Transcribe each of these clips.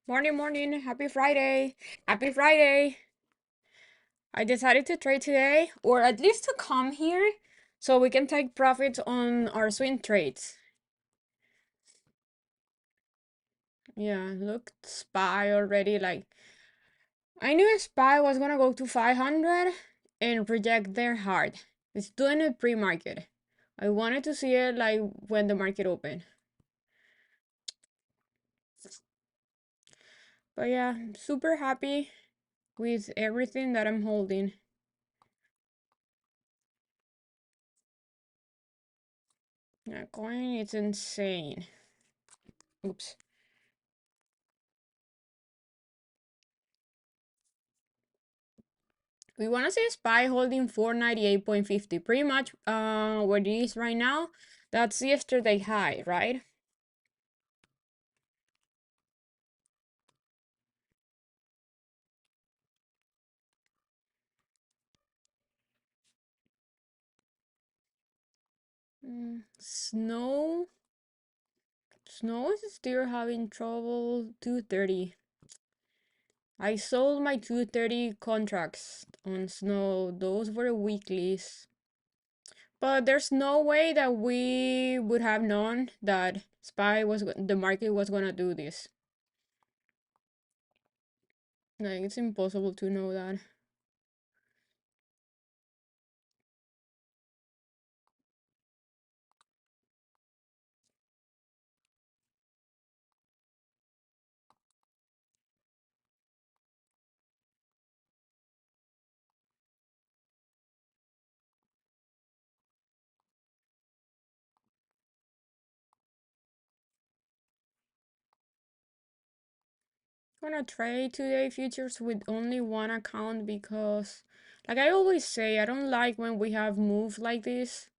Morning, morning. Happy Friday. Happy Friday. I decided to trade today, or at least to come here, so we can take profits on our swing trades. Yeah, look, SPY already. I knew SPY was gonna go to 500 and reject there hard. It's doing it pre-market. I wanted to see it like when the market opened. But yeah, super happy with everything that I'm holding. That coin is insane. Oops. We want to say SPY holding 498.50, pretty much what it is right now. That's yesterday high, right? Snow. Snow is still having trouble. 230. I sold my 230 contracts on Snow. Those were weeklies. But there's no way that we would have known that the market was gonna do this. Like, it's impossible to know that. Gonna trade today futures with only one account because, like I always say, I don't like when we have move like this.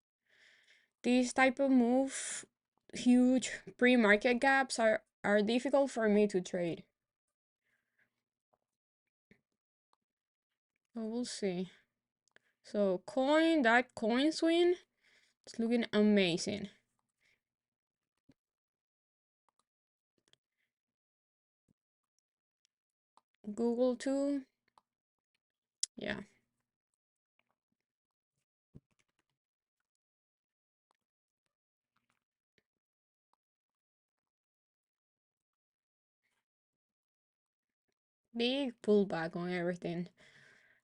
This type of move, huge pre-market gaps are difficult for me to trade. But we'll see. So that coin swing, it's looking amazing. Google too. Yeah. Big pullback on everything.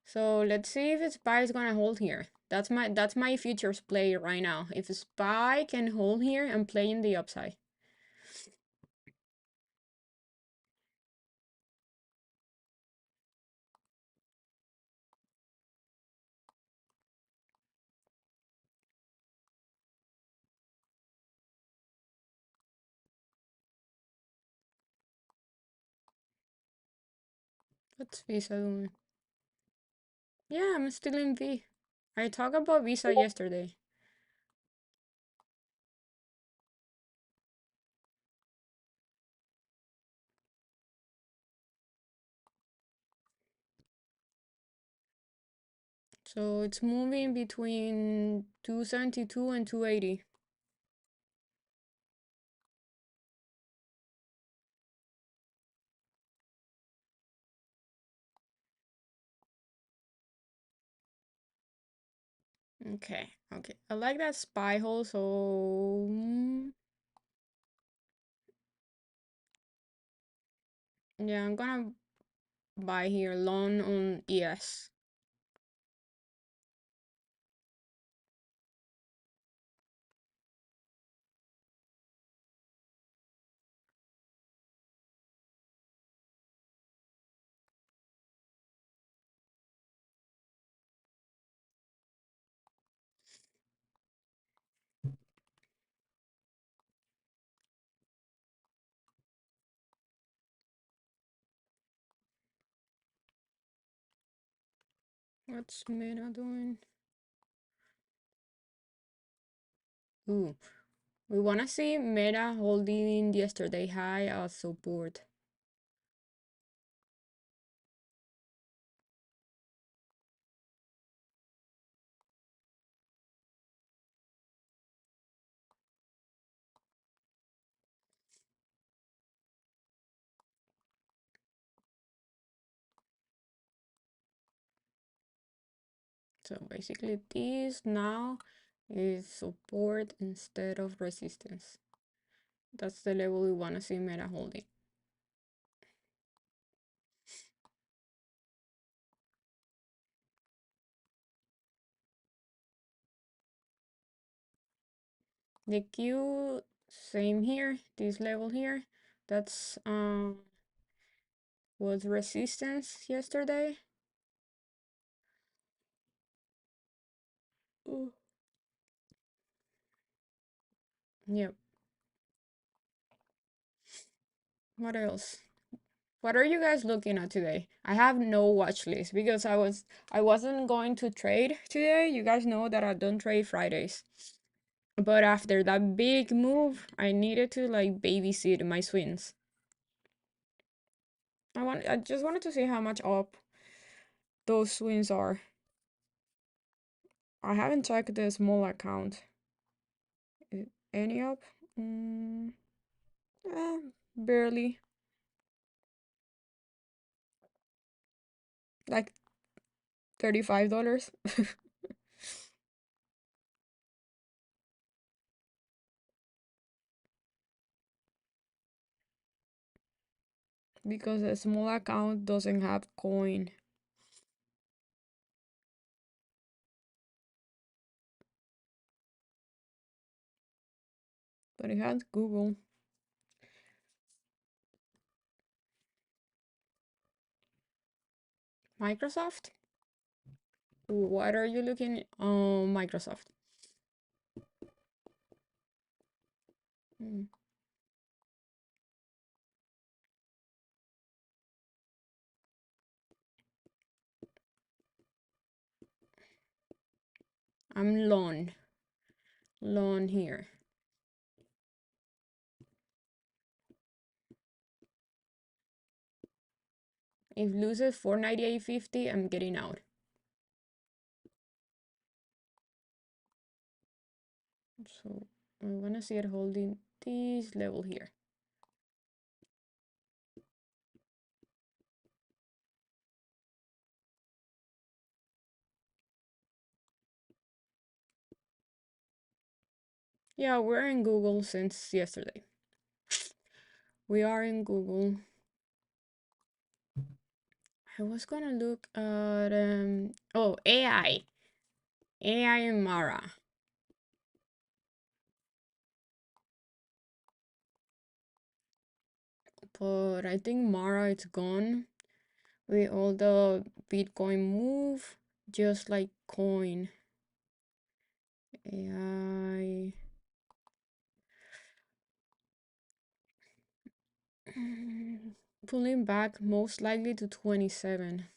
So let's see if SPY is gonna hold here. That's my futures play right now. If SPY can hold here, I'm playing the upside. What's Visa doing? Yeah, I'm still in V. I talked about Visa yesterday. So it's moving between 272 and 280. Okay, okay. I like that SPY hole, so yeah, I'm gonna buy here long on ES. What's Meta doing? Ooh, we wanna see Meta holding yesterday high as support. So basically this now is support instead of resistance. That's the level we want to see Meta holding. The Q, same here, this level here. That's was resistance yesterday. Ooh. Yep. What else? What are you guys looking at today? I have no watch list because I wasn't going to trade today. You guys know that I don't trade Fridays. But after that big move, I needed to like babysit my swings. I just wanted to see how much up those swings are. I haven't checked the small account. Any up? Eh, barely. Like $35. Because a small account doesn't have coin. But it has Google. Microsoft? What are you looking on Microsoft? Hmm. I'm long here. If loses 498.50, I'm getting out. So I want to see it holding this level here. Yeah, we're in Google since yesterday. We are in Google. I was gonna look at AI and Mara, but I think Mara it's gone with all the Bitcoin move, just like coin. AI pulling back most likely to 27.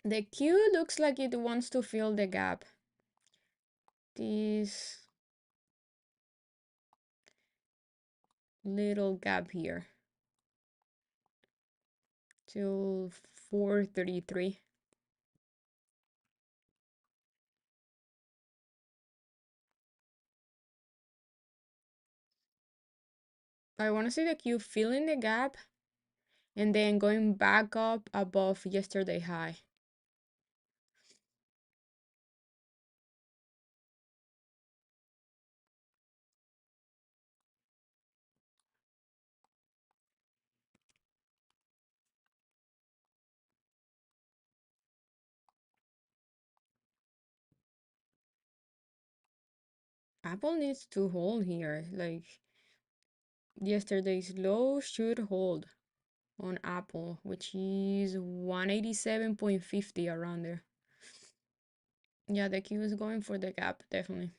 The Q looks like it wants to fill the gap. This little gap here till 433. I want to see the Q filling the gap and then going back up above yesterday high. Apple needs to hold here. Like yesterday's low should hold on Apple, which is 187.50 around there. Yeah, the Q is going for the gap, definitely.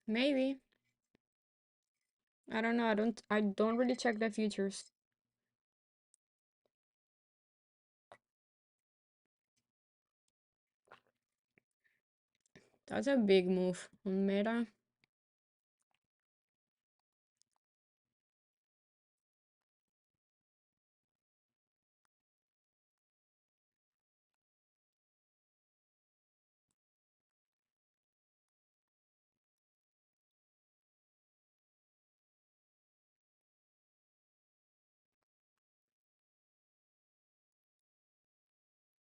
Maybe. I don't know. I don't really check the futures. That's a big move on Meta.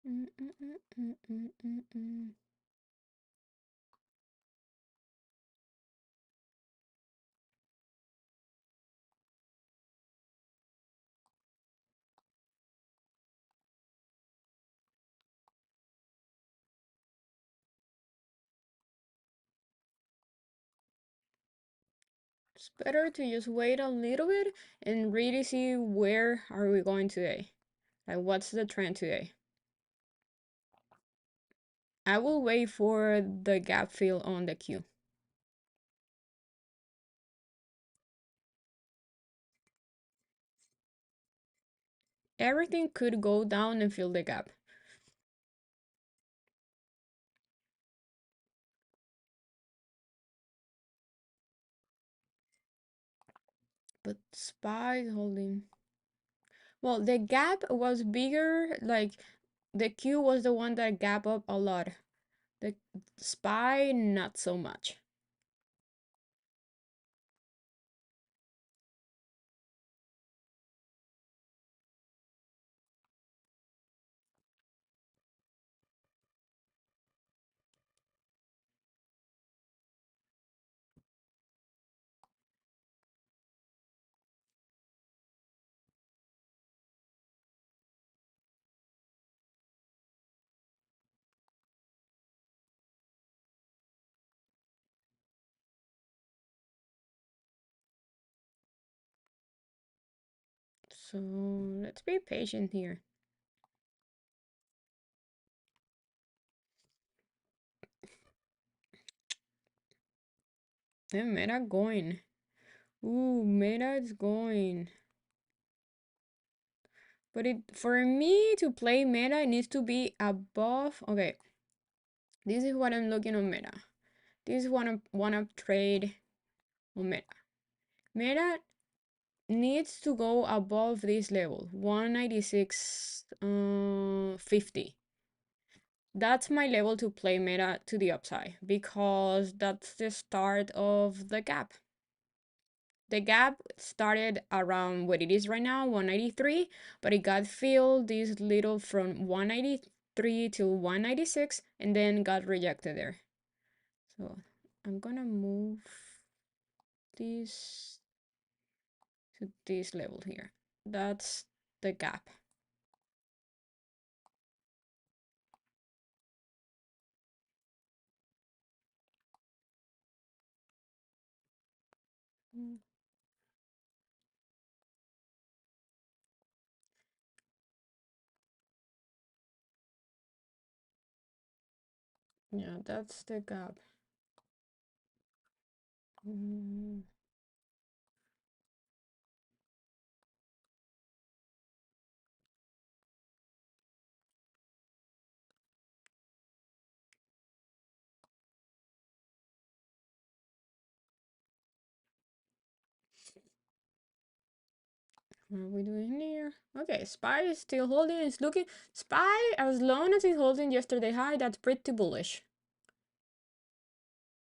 Mm, mm, mm, mm, mm, mm, mm. It's better to just wait a little bit and really see where are we going today. Like what's the trend today. I will wait for the gap fill on the Q. Everything could go down and fill the gap. But SPY is holding. Well, the gap was bigger, like the Q was the one that gap up a lot. The SPY, not so much. So let's be patient here. And Meta going. Ooh, Meta is going. But for me to play Meta, it needs to be above. Okay, this is what I'm looking on Meta. This is what I wanna trade on Meta. Meta needs to go above this level, 196.50. That's my level to play Meta to the upside because that's the start of the gap. The gap started around what it is right now, 193, but it got filled this little from 193 to 196 and then got rejected there. So I'm gonna move this to this level here. That's the gap. Yeah, that's the gap. Mm. What are we doing here? Okay, SPY is still holding. It's looking SPY as long as it's holding yesterday high. That's pretty bullish.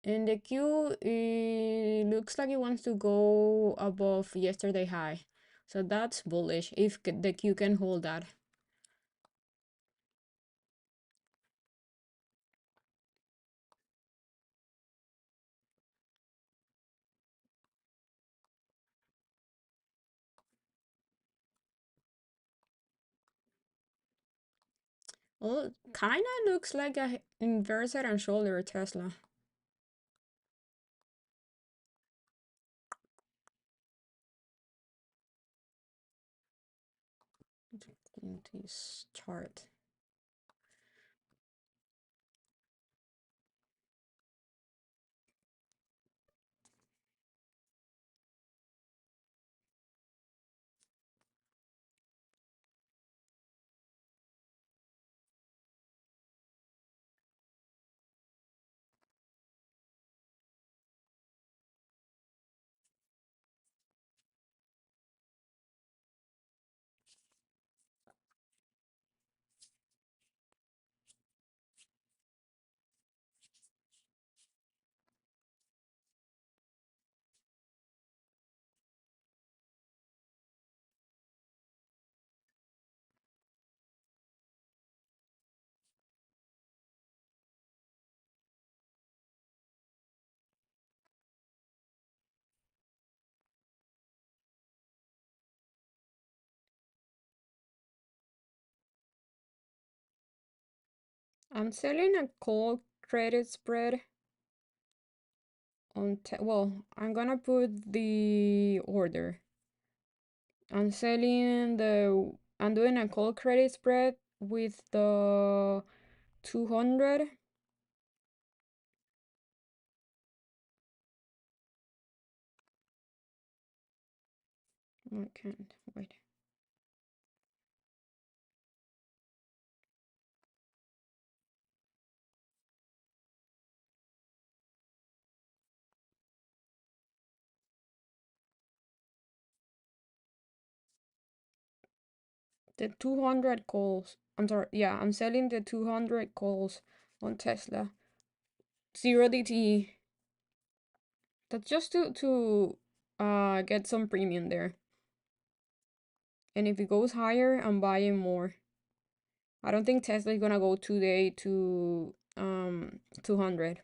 And the Q, it looks like it wants to go above yesterday high. So that's bullish if the Q can hold that. Well, kind of looks like a inverse head and shoulder Tesla. In this chart. I'm selling a call credit spread on, well, I'm gonna put the order. I'm doing a call credit spread with the 200. I can't, wait. The 200 calls. I'm sorry, yeah, I'm selling the 200 calls on Tesla. 0 DTE. That's just to get some premium there. And if it goes higher, I'm buying more. I don't think Tesla is gonna go today to 200.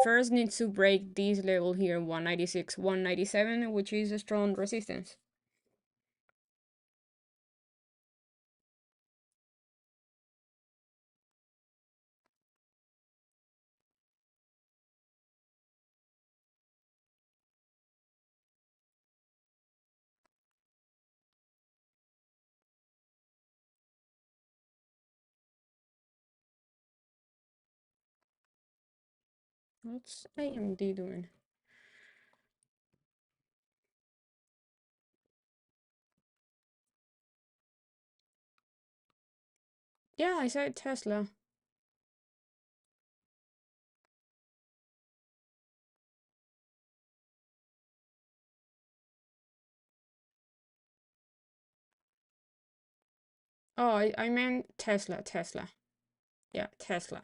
First needs to break this level here, 196, 197, which is a strong resistance. What's AMD doing? Yeah, I said Tesla. Oh, I meant Tesla, Tesla. Yeah, Tesla.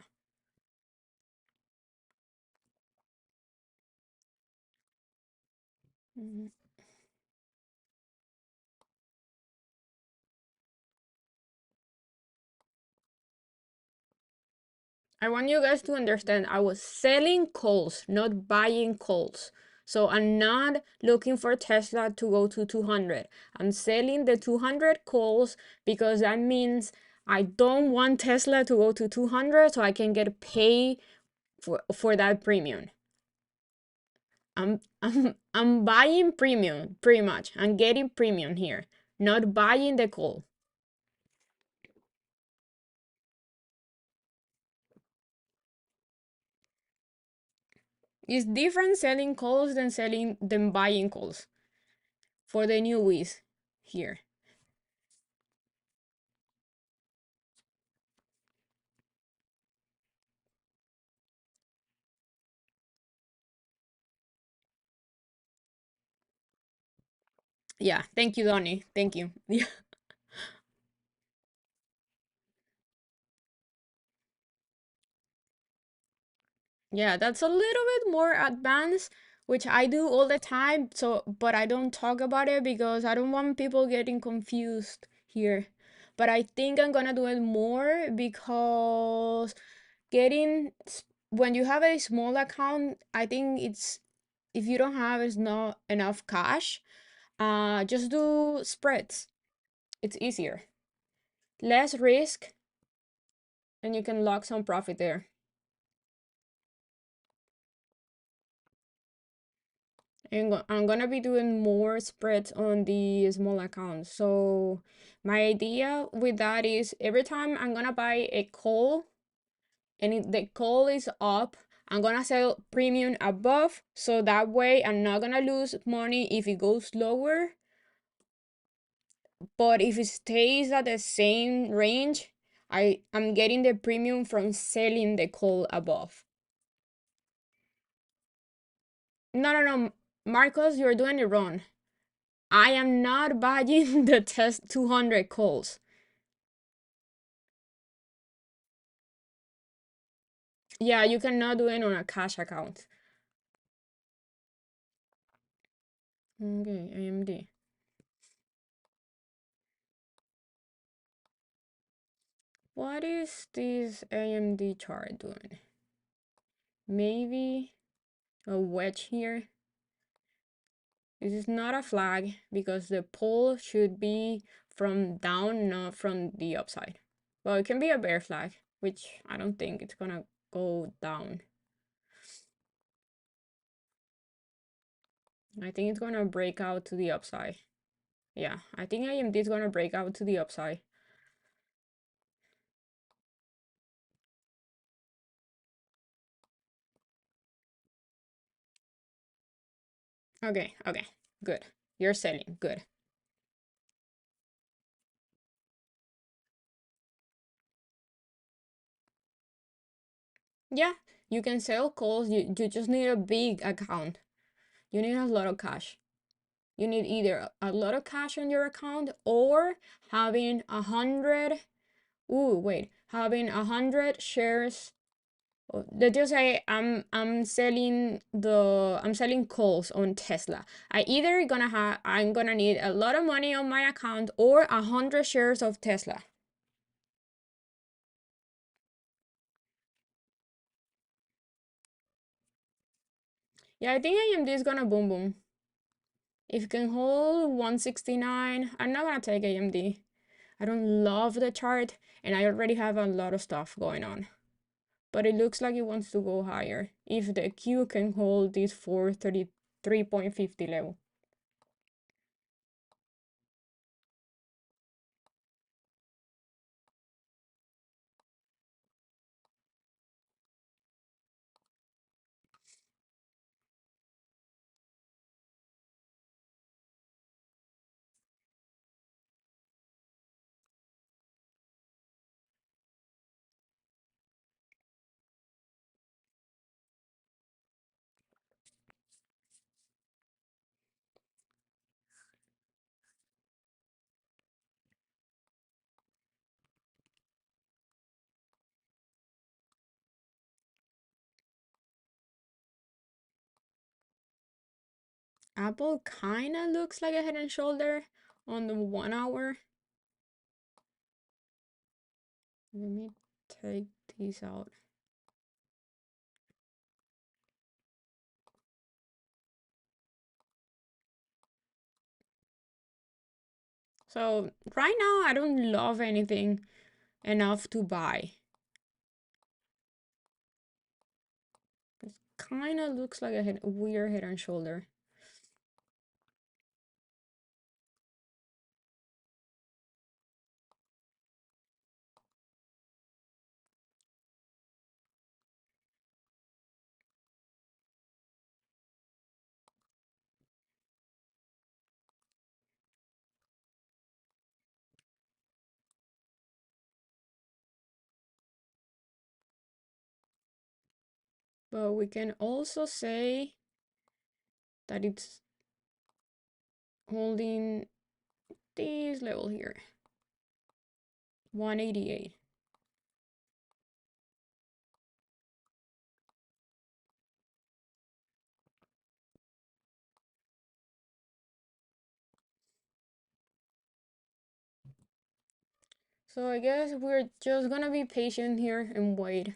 Mhm. I want you guys to understand I was selling calls, not buying calls. So I'm not looking for Tesla to go to 200. I'm selling the 200 calls because that means I don't want Tesla to go to 200 so I can get paid for that premium. I'm buying premium pretty much. I'm getting premium here, not buying the call. It's different selling calls than buying calls for the newbies here. Yeah, thank you, Donnie. Thank you. Yeah, yeah, that's a little bit more advanced, which I do all the time. So, but I don't talk about it because I don't want people getting confused here. But I think I'm gonna do it more because when you have a small account, I think it's if you don't have is not enough cash, just do spreads. It's easier, less risk, and you can lock some profit there. And I'm gonna be doing more spreads on the small accounts. So my idea with that is every time I'm gonna buy a call and if the call is up, I'm gonna sell premium above. So that way I'm not gonna lose money if it goes lower. But if it stays at the same range, I'm getting the premium from selling the call above. No, no, no, Marcos, you're doing it wrong. I am not buying the test 200 calls. Yeah, you cannot do it on a cash account. Okay, AMD. What is this AMD chart doing? Maybe a wedge here. This is not a flag because the pull should be from down, not from the upside. Well, it can be a bear flag, which I don't think it's gonna go down. I think it's gonna break out to the upside. Yeah, I think AMD is gonna break out to the upside. Okay, okay, good. You're selling, good. Yeah, you can sell calls. You just need a big account. You need a lot of cash. You need either a lot of cash on your account or having 100. Ooh, wait, having 100 shares. Let's just say I'm selling calls on Tesla. I'm gonna need a lot of money on my account or 100 shares of Tesla. Yeah, I think AMD is gonna boom boom. If you can hold 169, I'm not gonna take AMD. I don't love the chart and I already have a lot of stuff going on. But it looks like it wants to go higher if the Q can hold this 433.50 level. Apple kind of looks like a head and shoulder on the 1 hour. Let me take these out. So right now I don't love anything enough to buy. It kind of looks like a weird head and shoulder. But we can also say that it's holding this level here, 188. So I guess we're just gonna be patient here and wait.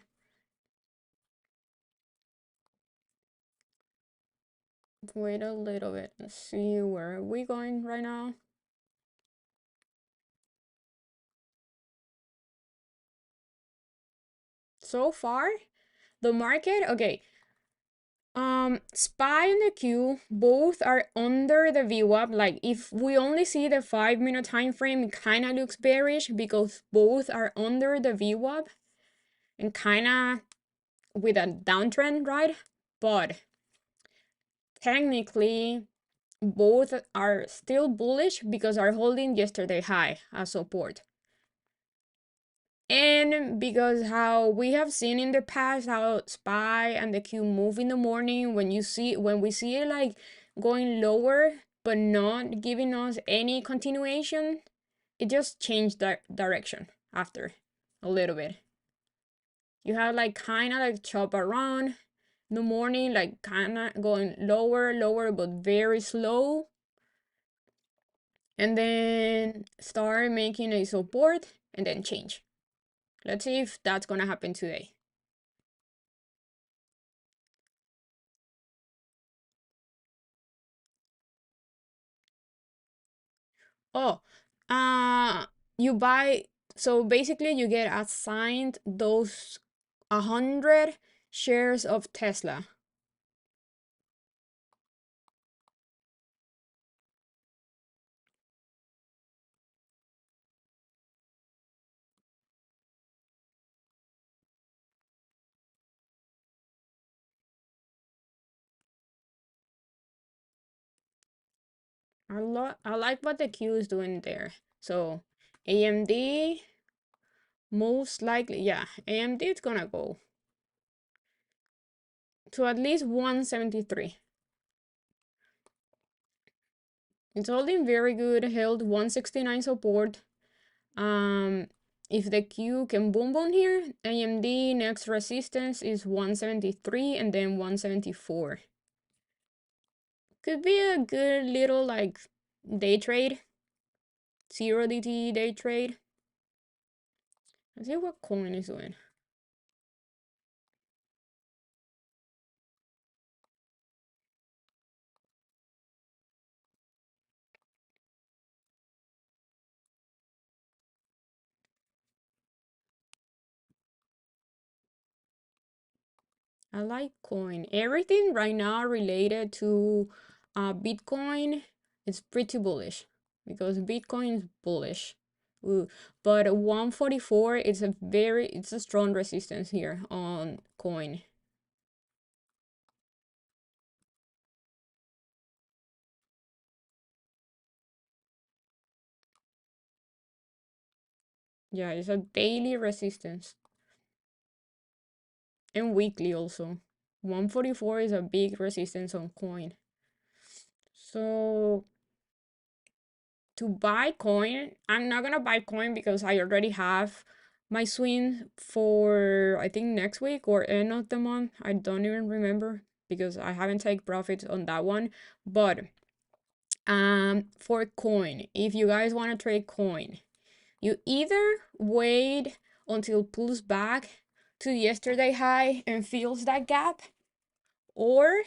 Wait a little bit and see where are we going right now. So far, the market, okay. SPY and the Q both are under the VWAP. Like if we only see the 5 minute time frame, it kind of looks bearish because both are under the VWAP and kind of with a downtrend, right? But technically, both are still bullish because are holding yesterday high as support. And because how we have seen in the past how SPY and the Q move in the morning when we see it like going lower but not giving us any continuation, it just changed direction after a little bit. You have like kind of like chop around in the morning, like kind of going lower but very slow, and then start making a support and then change. Let's see if that's gonna happen today. Oh, uh, you buy So basically, you get assigned those 100 shares of Tesla. I like what the Q is doing there. So AMD most likely, yeah, AMD is gonna go to at least 173. It's holding very good, held 169 support. Um, if the Q can boom boom here, AMD next resistance is 173 and then 174. Could be a good little like day trade, 0 DT day trade. Let's see what coin is doing. I like coin. Everything right now related to Bitcoin is pretty bullish because Bitcoin is bullish. Ooh. But 144 is it's a strong resistance here on coin. Yeah, it's a daily resistance and weekly also. 144 is a big resistance on coin. So to buy coin, I'm not gonna buy coin because I already have my swing for I think next week or end of the month. I don't even remember because I haven't taken profits on that one. But for coin, if you guys want to trade coin, you either wait until it pulls back to yesterday high and fills that gap, or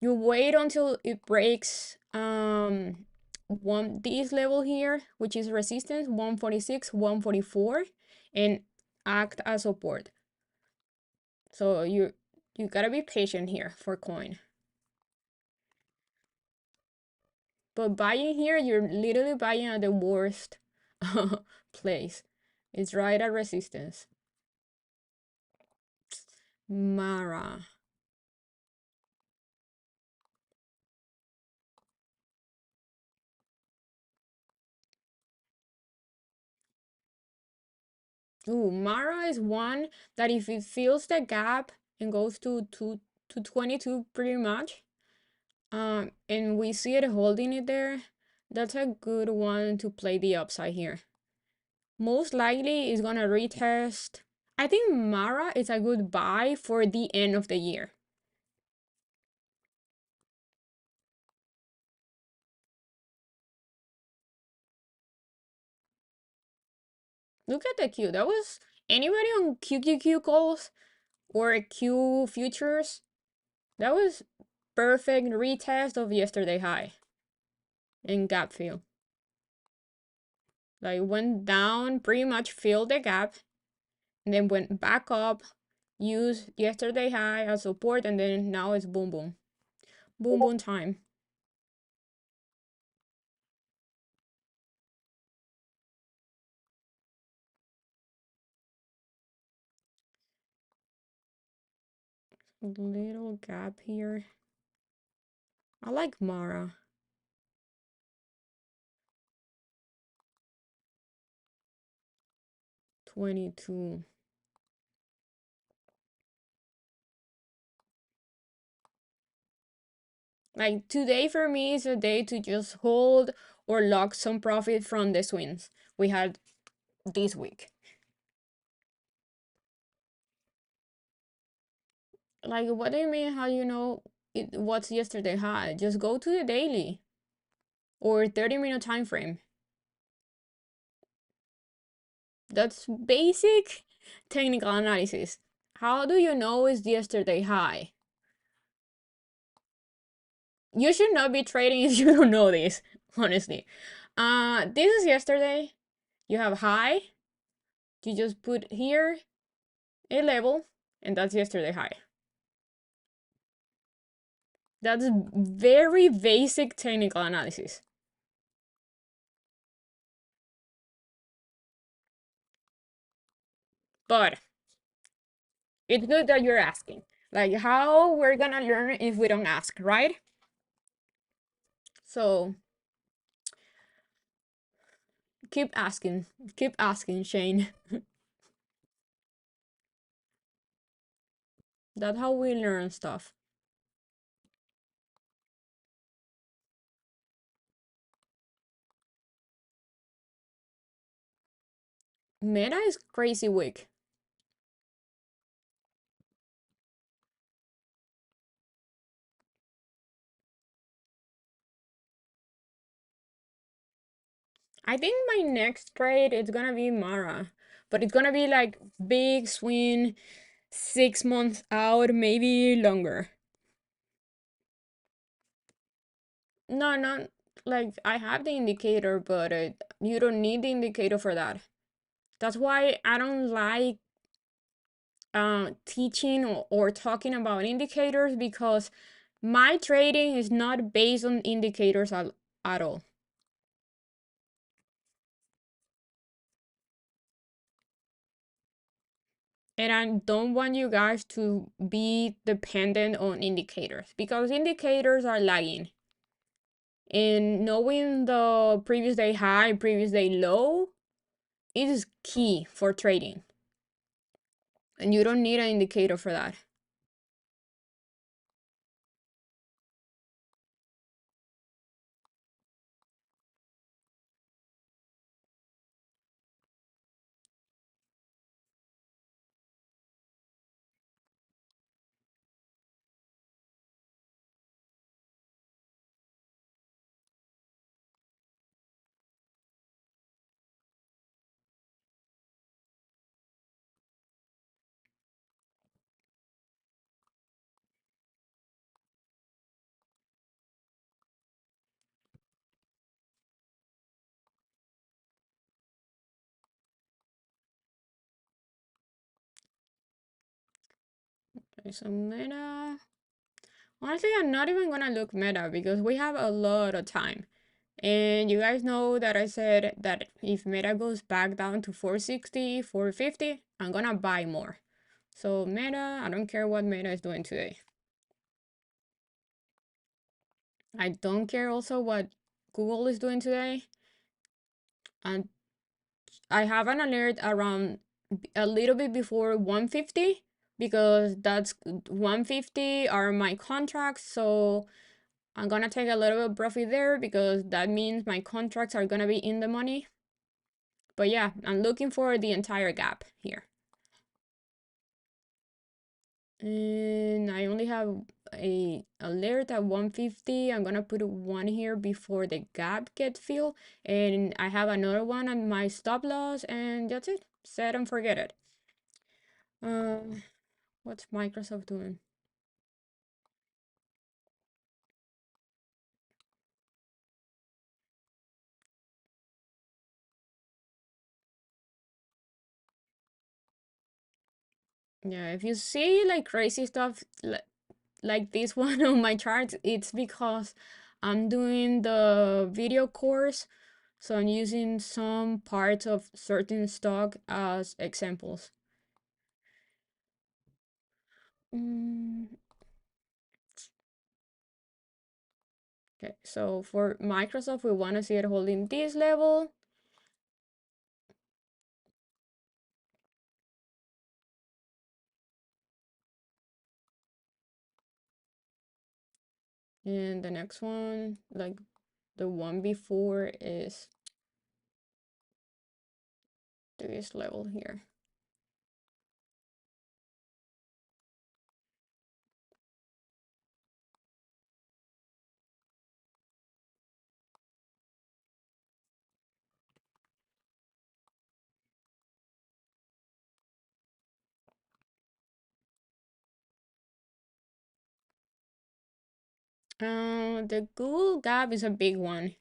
you wait until it breaks this level here, which is resistance 146, 144, and act as support. So you gotta be patient here for coin. But buying here, you're literally buying at the worst place. It's right at resistance. Mara. Ooh, Mara is one that if it fills the gap and goes to 22 pretty much, and we see it holding it there, that's a good one to play the upside here. Most likely is gonna retest. I think Mara is a good buy for the end of the year. Look at the Q. That was anybody on QQQ calls or Q futures. That was perfect retest of yesterday high in gap fill. Like went down, pretty much filled the gap, and then went back up, used yesterday high as support, and then now it's boom boom. Boom boom time. Little gap here. I like Mara. 22. Like today for me is a day to just hold or lock some profit from the swings we had this week. Like, what do you mean? How you know what's yesterday high? Just go to the daily or 30-minute time frame. That's basic technical analysis. How do you know it's yesterday high? You should not be trading if you don't know this, honestly. This is yesterday. You have high, you just put here a level, and that's yesterday high. That's very basic technical analysis. But it's good that you're asking. Like, how we're gonna learn if we don't ask, right? So keep asking, Shane. That's how we learn stuff. Meta is crazy weak. I think my next trade is gonna be Mara, but it's gonna be like big swing, 6 months out, maybe longer. No, not like I have the indicator, but you don't need the indicator for that. That's why I don't like teaching or talking about indicators, because my trading is not based on indicators at all. And I don't want you guys to be dependent on indicators, because indicators are lagging. And knowing the previous day high, previous day low is key for trading. And you don't need an indicator for that. Okay, so meta. Honestly, I'm not even gonna look meta because we have a lot of time. And you guys know that I said that if meta goes back down to 460, 450, I'm gonna buy more. So meta, I don't care what meta is doing today. I don't care also what Google is doing today. And I have an alert around a little bit before 150, because that's 150 are my contracts. So I'm gonna take a little bit of profit there, because that means my contracts are gonna be in the money. But yeah, I'm looking for the entire gap here. And I only have a alert at 150. I'm gonna put one here before the gap gets filled, and I have another one on my stop loss, and that's it. Set and forget it. What's Microsoft doing? Yeah, if you see like crazy stuff like this one on my charts, it's because I'm doing the video course, so I'm using some parts of certain stock as examples. Mm, okay, so for Microsoft, we want to see it holding this level. And the next one, like the one before, is this level here. The Google gap is a big one.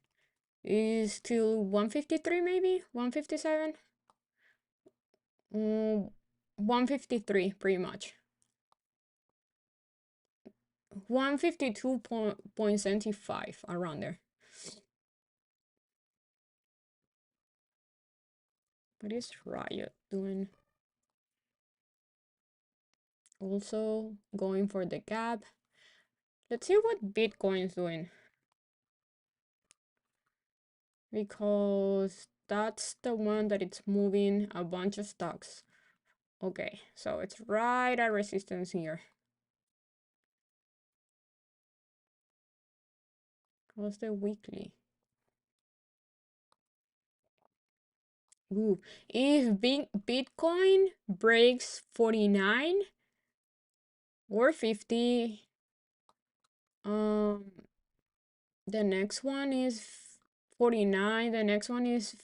is till 153 maybe 157. 153 pretty much. 152.75 around there. What is Riot doing? Also going for the gap. Let's see what Bitcoin's doing, because that's the one that it's moving a bunch of stocks. Okay, so it's right at resistance here. What's the weekly? Ooh, if Bitcoin breaks 49 or 50, the next one is 49, the next one is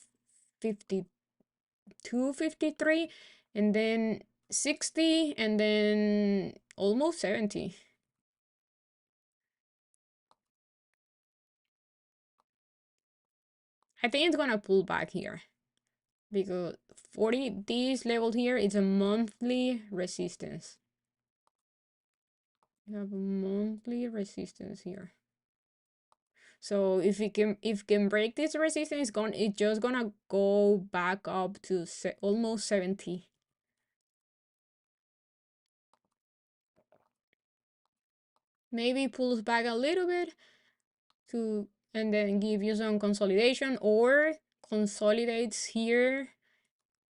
52, 53, and then 60, and then almost 70. I think it's gonna pull back here, because 40, this level here is a monthly resistance. You have a monthly resistance here. So if it can break this resistance, it's just gonna go back up to almost 70. Maybe pulls back a little bit and then give you some consolidation, or consolidates here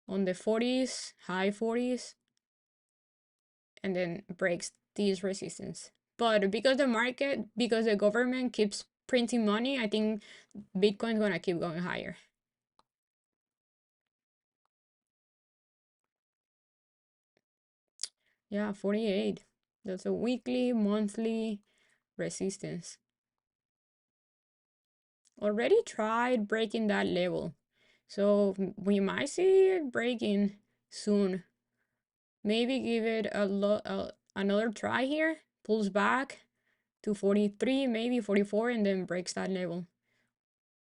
on the 40s, high 40s, and then breaks this resistance. But because the government keeps printing money, I think Bitcoin's gonna keep going higher. Yeah, 48. That's a weekly, monthly resistance. Already tried breaking that level, so we might see it breaking soon. Maybe give it another try here, pulls back to 43, maybe 44, and then breaks that level.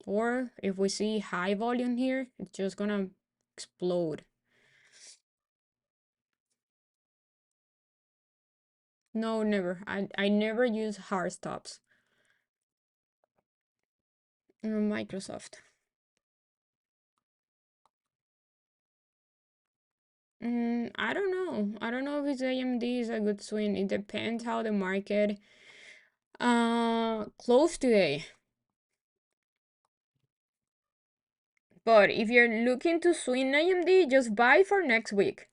Or if we see high volume here, it's just gonna explode. No, never. I never use hard stops. Microsoft. I don't know. I don't know if it's AMD is a good swing. It depends how the market closed today. But if you're looking to swing AMD, just buy for next week.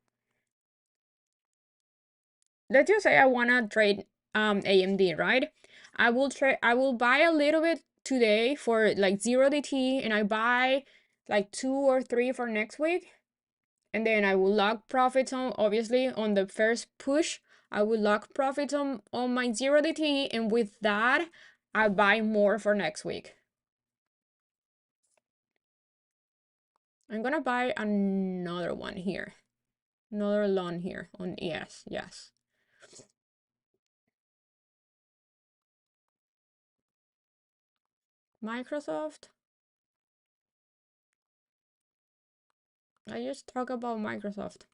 Let's just say I wanna trade AMD, right? I will buy a little bit today for like 0 DT, and I buy like 2 or 3 for next week. And then I will lock profits on, obviously, on the first push. I will lock profits on my 0 DT, and with that, I buy more for next week. I'm gonna buy another one here. Another loan here on yes. Microsoft. I just talk about Microsoft.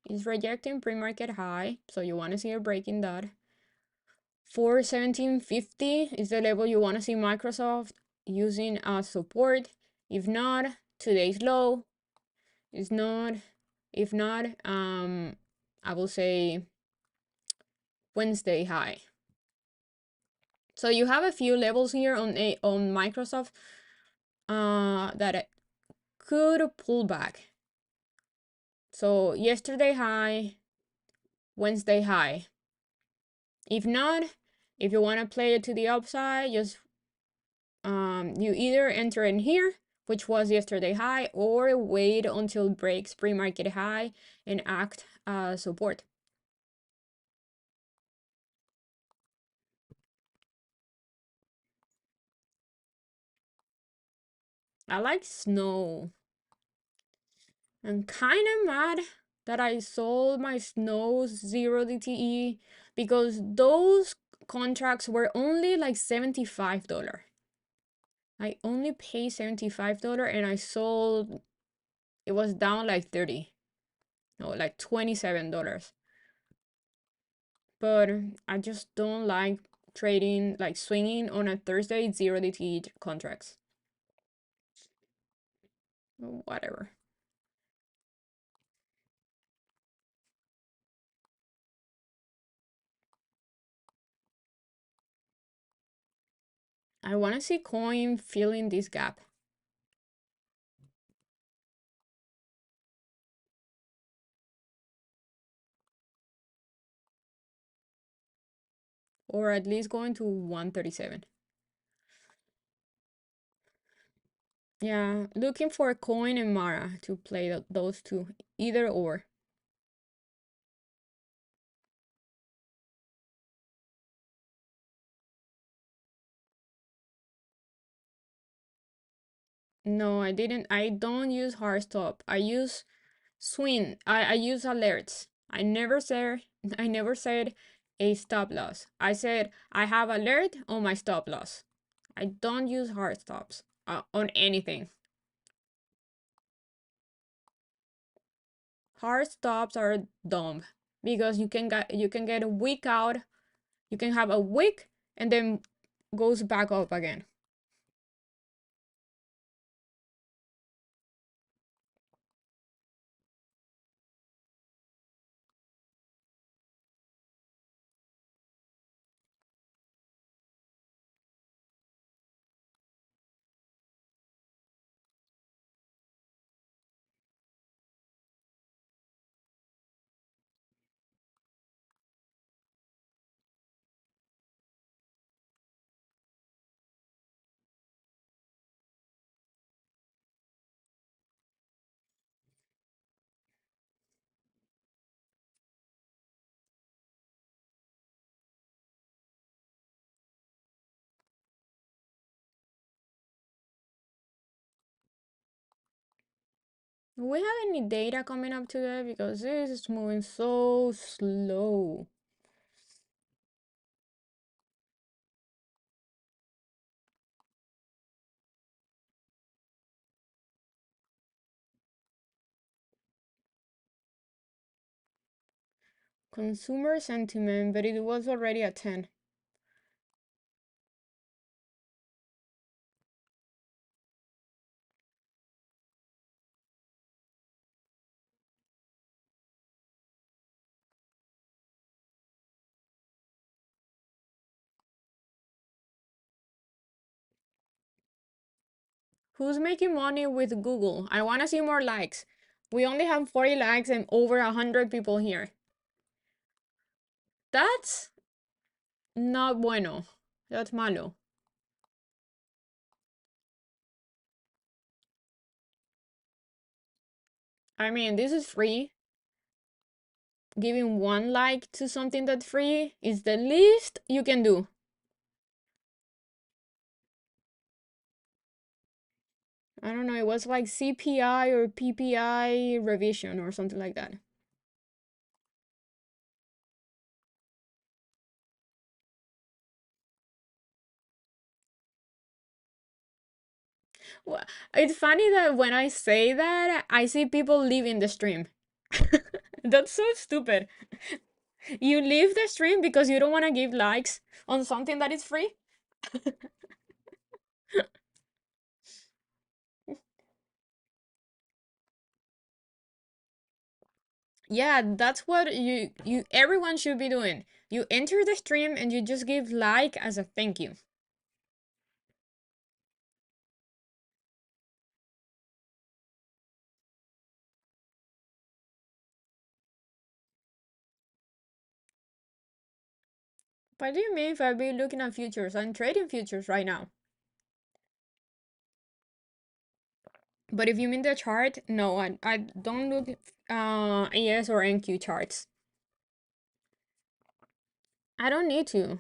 It's rejecting pre-market high, so you want to see it breaking that. 417.50 is the level you want to see Microsoft using as support. If not, today's low. Is not. If not, I will say Wednesday high. So you have a few levels here on Microsoft that could pull back. So yesterday high, Wednesday high. If not, if you want to play it to the upside, just you either enter in here, which was yesterday high, or wait until it breaks pre-market high and act as support. I like snow. I'm kind of mad that I sold my snow 0 DTE, because those contracts were only like $75. I only paid $75 and I sold, it was down like 30, no, like $27. But I just don't like trading, like swinging on a Thursday 0 DTE contracts. Whatever. I want to see coin filling this gap. Or at least going to 137. Yeah, looking for coin and Mara to play those two. Either or. No, I didn't. I don't use hard stop. I use swing. I use alerts. I never said a stop loss. I said I have alert on my stop loss. I don't use hard stops on anything. Hard stops are dumb because you can get a week out. You can have a week and then goes back up again. Do we have any data coming up today? Because this is moving so slow. Consumer sentiment, but it was already at 10. Who's making money with Google? I want to see more likes. We only have 40 likes and over 100 people here. That's not bueno. That's malo. I mean, this is free. Giving one like to something that's free is the least you can do. I don't know, it was like CPI or PPI revision or something like that. Well, it's funny that when I say that, I see people leaving the stream. That's so stupid. You leave the stream because you don't want to give likes on something that is free? Yeah, that's what you everyone should be doing. You enter the stream and you just give like as a thank you. What do you mean if I've been looking at futures? I'm trading futures right now. But if you mean the chart, no, I don't look ES or NQ charts. I don't need to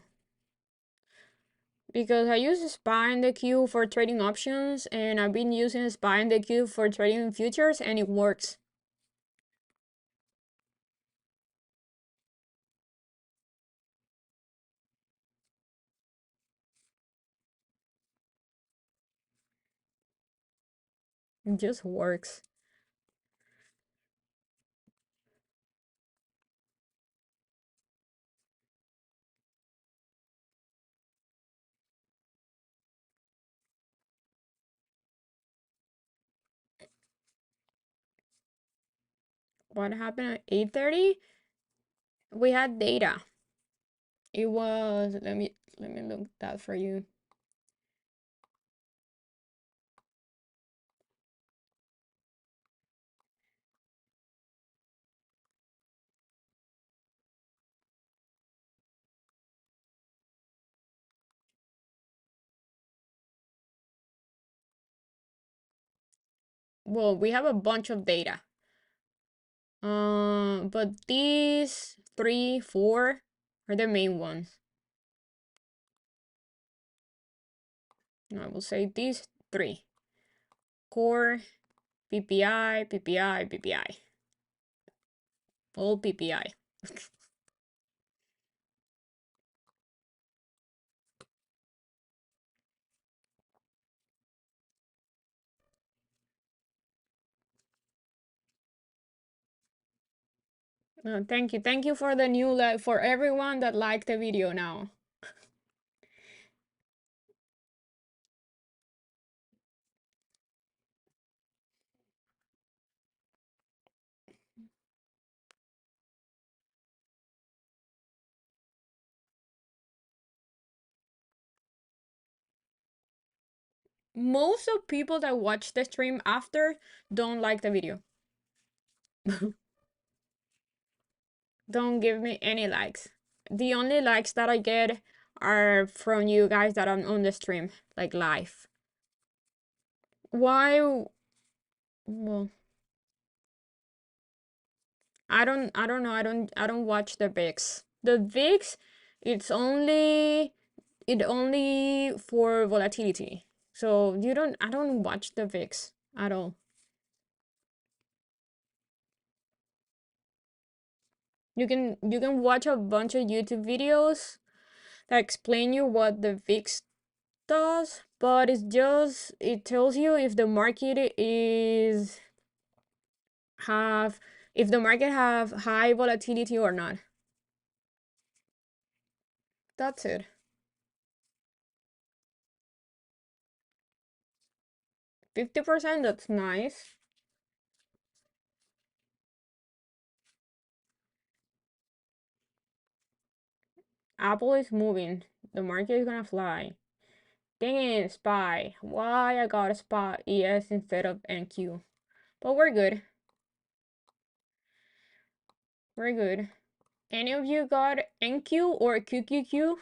because I use SPY and the Q for trading options and I've been using SPY and the Q for trading futures and it works. It just works. What happened at 8:30? We had data. It was, let me look that for you. Well, we have a bunch of data. But these three, four are the main ones. I will say these three: core, PPI, PPI, PPI, all PPI. Thank you for the new for everyone that liked the video now. Most of people that watch the stream after don't like the video. Don't give me any likes. The only likes that I get are from you guys that are on the stream, like live. Why? Well, I don't know. I don't watch the VIX. The VIX, it only for volatility. So I don't watch the VIX at all. You can watch a bunch of YouTube videos that explain you what the VIX does, but it tells you if the market have if the market have high volatility or not. That's it. 50%, that's nice. Apple is moving. The market is gonna fly. Dang it, SPY. Why I got a SPY ES instead of NQ? But we're good. We're good. Any of you got NQ or QQQ?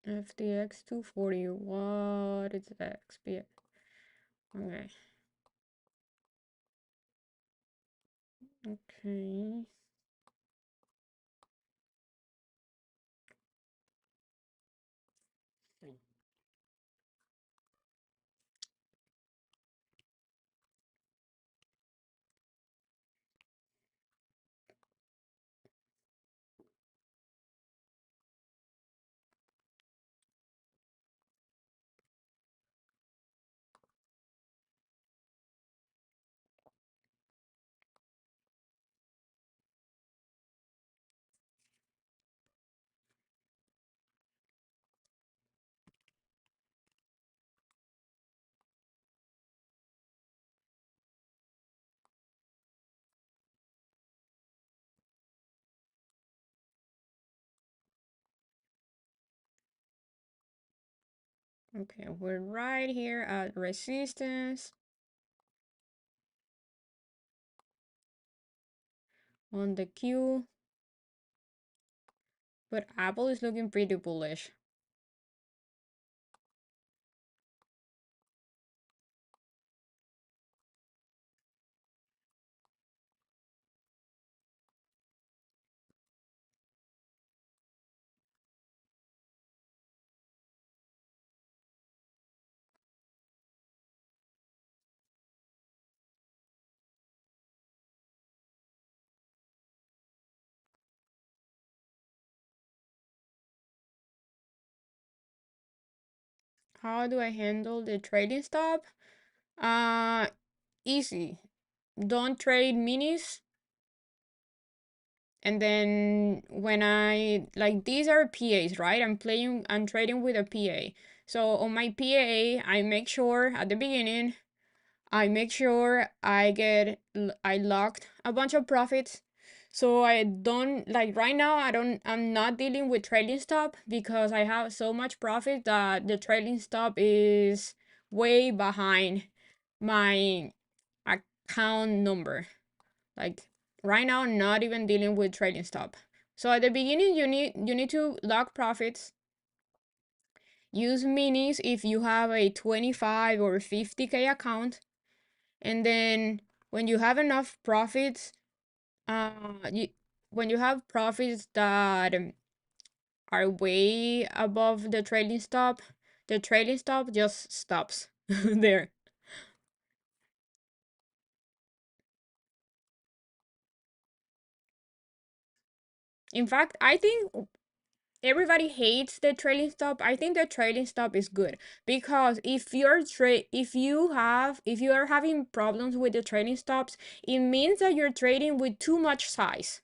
FTX 240. What is XP? Okay. Okay. Okay, we're right here at resistance on the Q, but Apple is looking pretty bullish. How do I handle the trading stop? Uh, Easy. Don't trade minis. And then when I like these are PAs, right? I'm trading with a PA. So on my PA, I make sure at the beginning, I make sure I locked a bunch of profits. So I don't like right now I'm not dealing with trailing stop because I have so much profit that the trailing stop is way behind my account number. Like right now, not even dealing with trading stop. So at the beginning, you need to lock profits. Use minis if you have a 25 or 50K account, and then when you have enough profits, you when you have profits that are way above the trading stop just stops there. In fact, I think everybody hates the trailing stop. I think the trailing stop is good because if you are having problems with the trailing stops, it means that you're trading with too much size.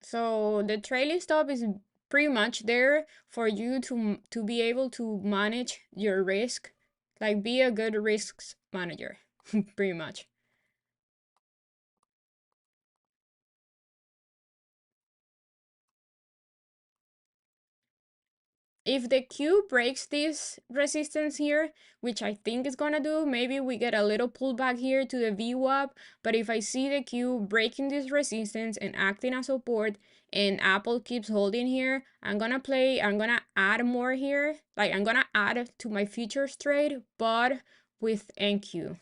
So the trailing stop is pretty much there for you to be able to manage your risk, like be a good risks manager, pretty much. If the Q breaks this resistance here, which I think it's gonna do, maybe we get a little pullback here to the VWAP. But if I see the Q breaking this resistance and acting as support, and Apple keeps holding here, I'm gonna add more here. Like I'm gonna add to my futures trade, but with NQ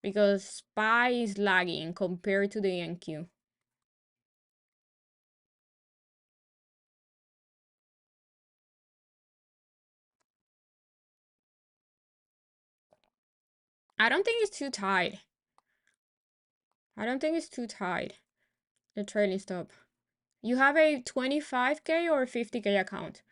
because SPY is lagging compared to the NQ. I don't think it's too tight. I don't think it's too tight. The trailing stop. You have a 25K or 50K account.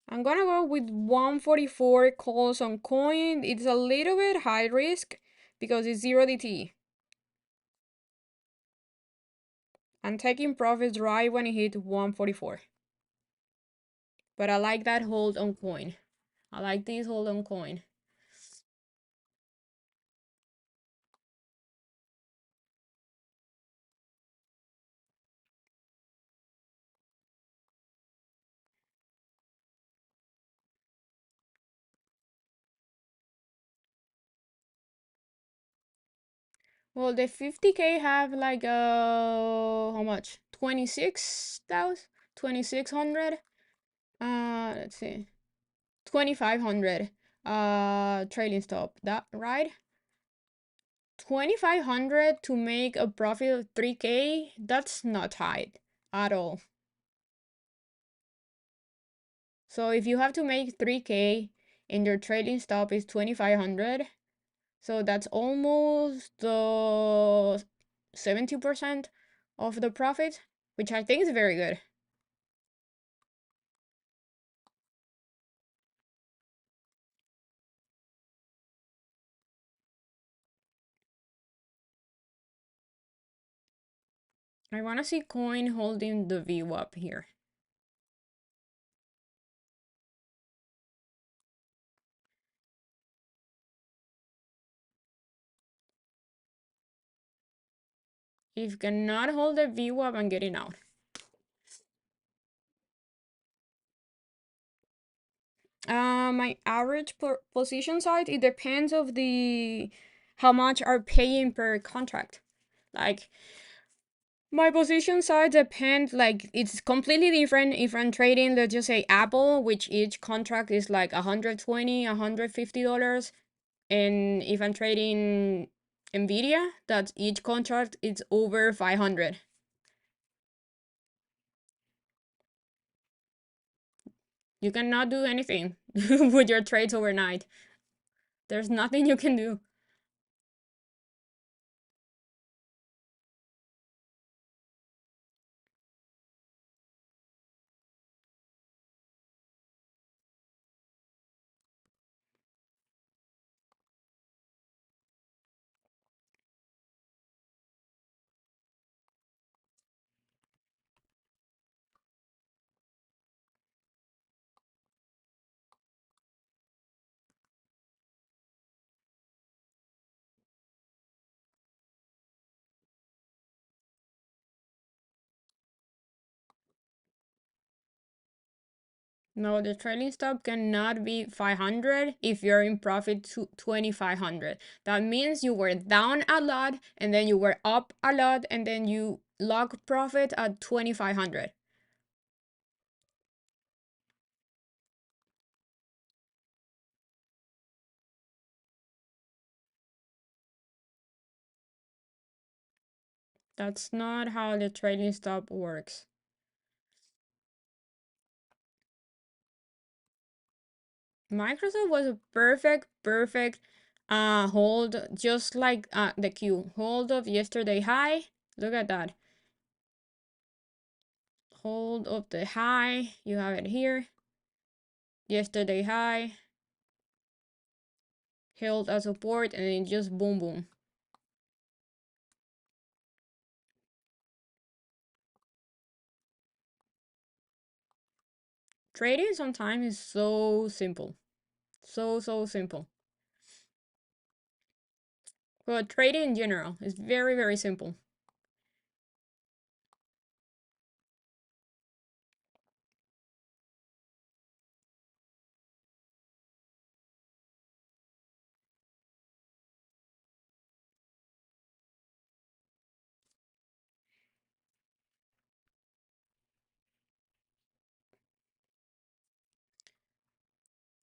I'm gonna go with 144 calls on coin. It's a little bit high risk because it's 0 DT. I'm taking profits right when it hit 144. But I like that hold on coin. I like this hold on coin. Well, the 50K have like how much? 26,000? 2600? Let's see. 2500 trailing stop. That right? 2500 to make a profit of 3K, that's not high at all. So if you have to make 3K and your trading stop is 2500, So that's almost the 70% of the profit, which I think is very good. I want to see coin holding the VWAP here. If cannot hold the VWAP, I'm getting out. My average position size, it depends of the how much are paying per contract. Like my position size depend, like it's completely different if I'm trading, let's just say Apple, which each contract is like 120, $150. And if I'm trading Nvidia, that each contract is over 500. You cannot do anything with your trades overnight. There's nothing you can do. No, the trailing stop cannot be 500 if you're in profit to 2500. That means you were down a lot and then you were up a lot and then you log profit at 2500. That's not how the trailing stop works. Microsoft was a perfect hold, just like the Q. Hold of yesterday high. Look at that. Hold of the high. You have it here. Yesterday high. Held as support and then just boom boom. Trading sometimes is so simple. So simple. But trading in general is very simple.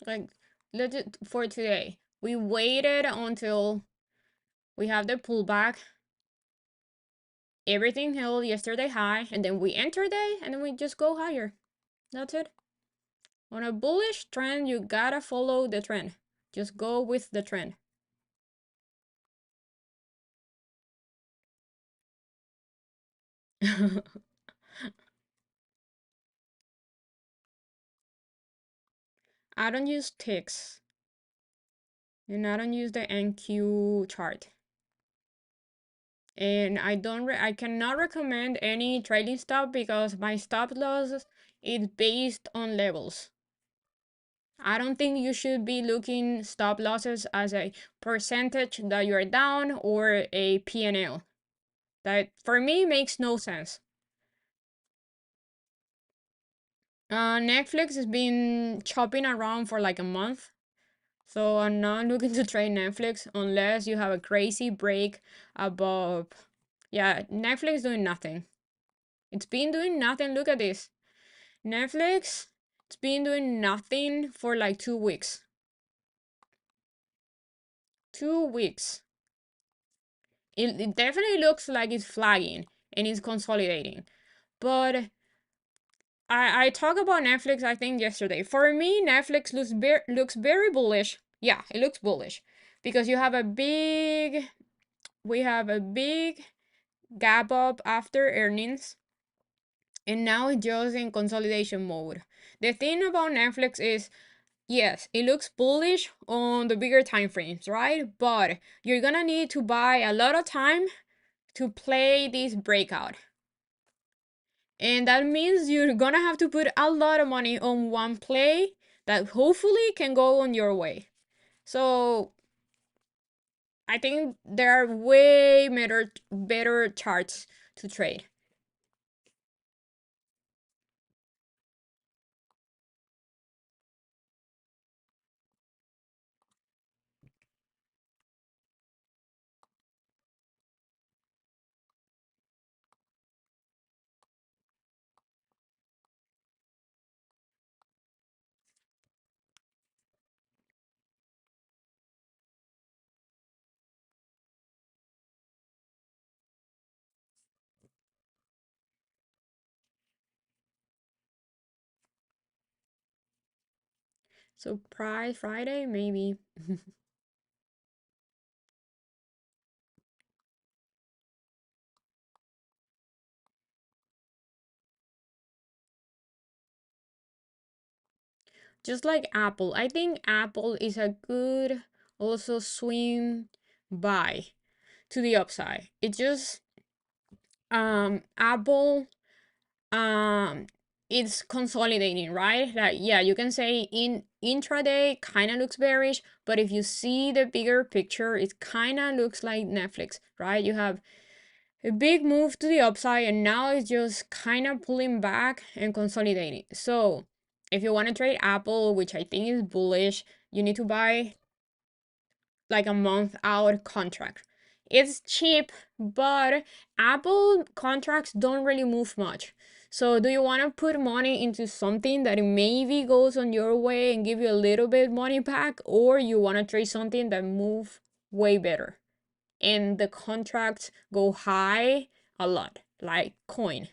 Like, legit for today. We waited until we have the pullback. Everything held yesterday high, and then we enter day, and then we just go higher. That's it. On a bullish trend, you gotta follow the trend. Just go with the trend. I don't use ticks, and I don't use the NQ chart. And I cannot recommend any trading stop because my stop loss is based on levels. I don't think you should be looking stop losses as a percentage that you're down or a P&L. That for me makes no sense. Netflix has been chopping around for like a month. So I'm not looking to trade Netflix unless you have a crazy break above. Yeah, Netflix doing nothing. It's been doing nothing. Look at this. Netflix, it's been doing nothing for like 2 weeks. 2 weeks. It definitely looks like it's flagging and it's consolidating. But I talked about Netflix, I think, yesterday. For me, Netflix looks very bullish. Yeah, it looks bullish. because we have a big gap up after earnings, and now it's just in consolidation mode. The thing about Netflix is, yes, it looks bullish on the bigger time frames, right? But you're gonna need to buy a lot of time to play this breakout. And that means you're gonna have to put a lot of money on one play that hopefully can go on your way. So I think there are way better charts to trade. So Pride Friday, maybe. Just like Apple. I think Apple is a good also swing buy to the upside. It just Apple it's consolidating, right? Like, yeah, you can say in intraday kind of looks bearish, but if you see the bigger picture, it kind of looks like Netflix, right? You have a big move to the upside, and now it's just kind of pulling back and consolidating. So if you want to trade Apple, which I think is bullish, you need to buy like a month out contract. It's cheap, but Apple contracts don't really move much. So do you want to put money into something that maybe goes on your way and give you a little bit money back, or you want to trade something that move way better and the contracts go high a lot, like coin?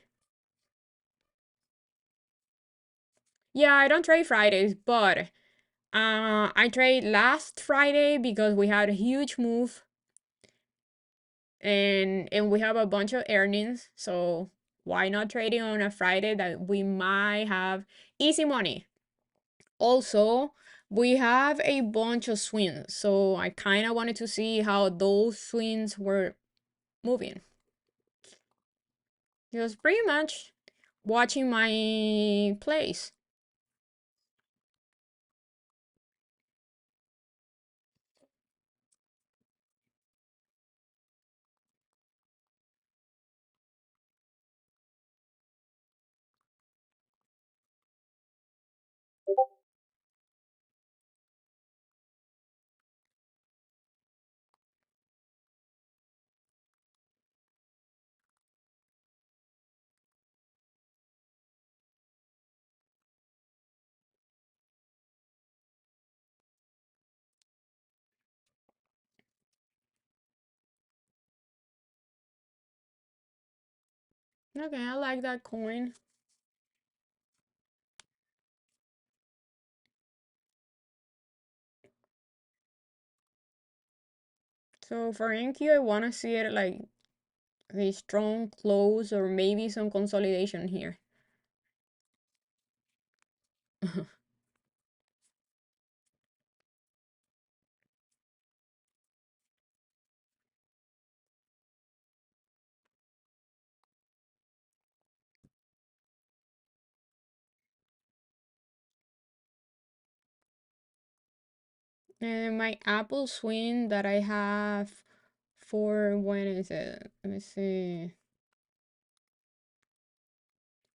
Yeah, I don't trade Fridays, but I trade last Friday because we had a huge move, and we have a bunch of earnings, so why not trading on a Friday that we might have easy money? Also, we have a bunch of swings, so I kind of wanted to see how those swings were moving. Just pretty much watching my plays. Okay, I like that coin. So for NQ, I want to see it like a strong close or maybe some consolidation here. And my Apple swing that I have for when is it? Let me see.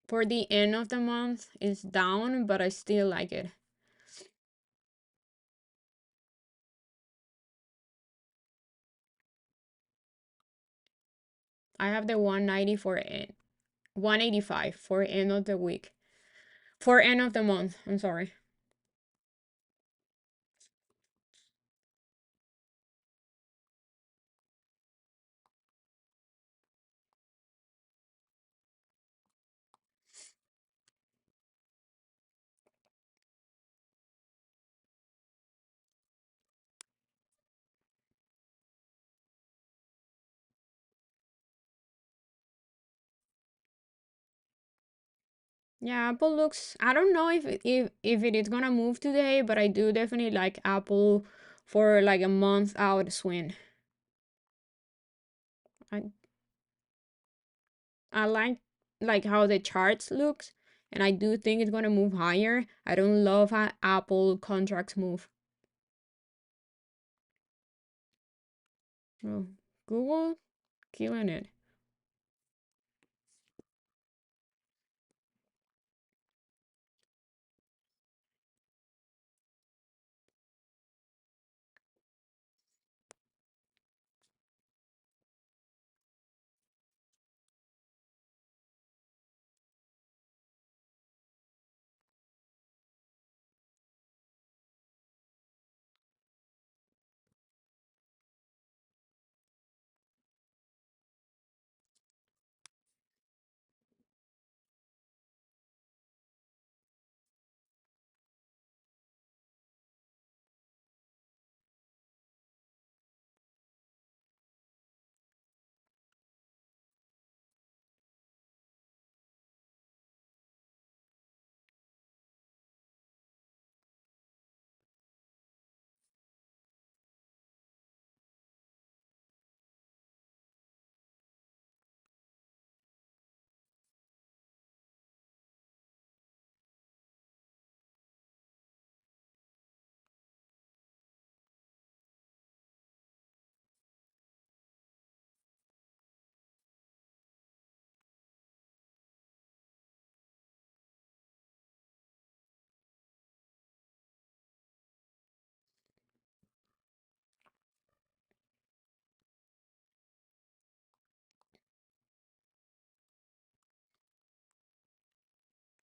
For the end of the month is down, but I still like it. I have the 190 for end, 185 for end of the week. For end of the month, I'm sorry. Yeah, Apple looks. I don't know if it is gonna move today, but I do definitely like Apple for like a month out swing. I I like how the charts looks, and I do think it's gonna move higher. I don't love how Apple contracts move. Oh, Google killing it.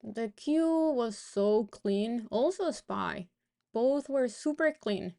The queue was so clean. Also Spy. Both were super clean.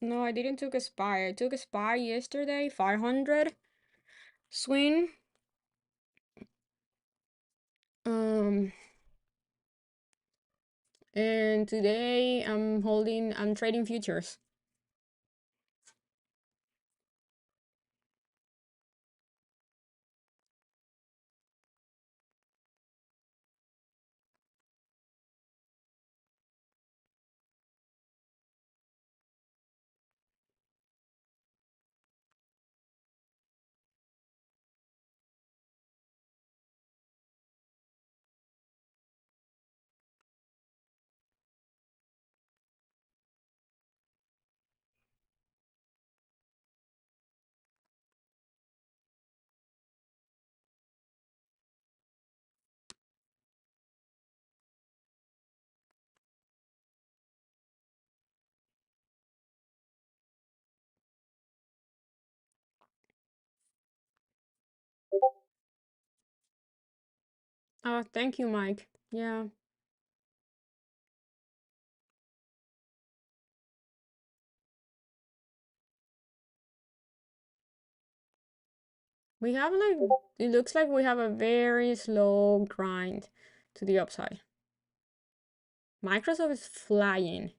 No, I didn't took a Spy. I took a Spy yesterday, 500 swing. Um, and today I'm trading futures. Oh, thank you, Mike. Yeah. We have like, it looks like we have a very slow grind to the upside. Microsoft is flying.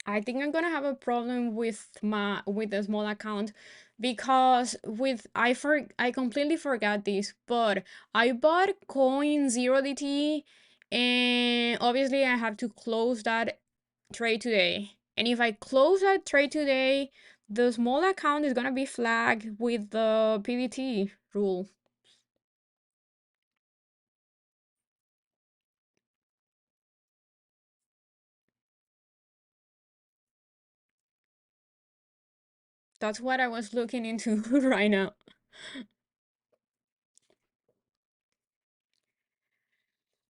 I think I'm gonna have a problem with the small account because with I completely forgot this, but I bought coin 0DT and obviously I have to close that trade today. And if I close that trade today, the small account is gonna be flagged with the PVT rule. That's what I was looking into right now.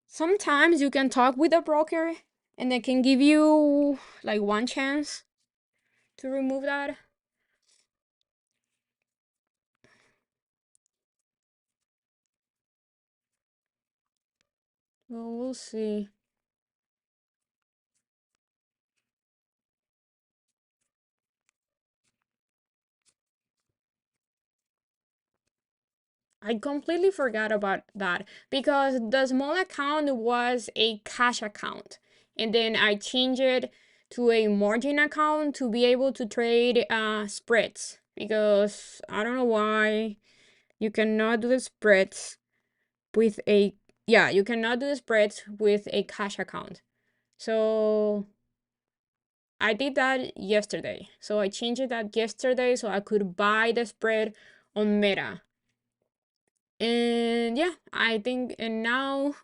Sometimes you can talk with a broker and they can give you like one chance to remove that. Well, we'll see. I completely forgot about that because the small account was a cash account. And then I changed it to a margin account to be able to trade spreads because I don't know why you cannot do the spreads with a yeah, you cannot do the spreads with a cash account. So I did that yesterday. So I changed that yesterday so I could buy the spread on Meta. And yeah, I think, and now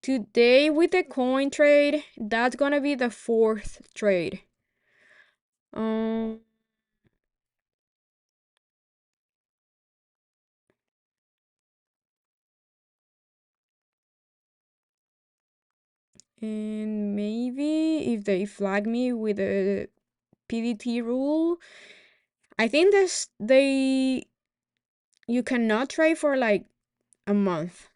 today with the coin trade, that's gonna be the fourth trade. Um, and maybe if they flag me with a PDT rule, I think this they you cannot trade for like a month.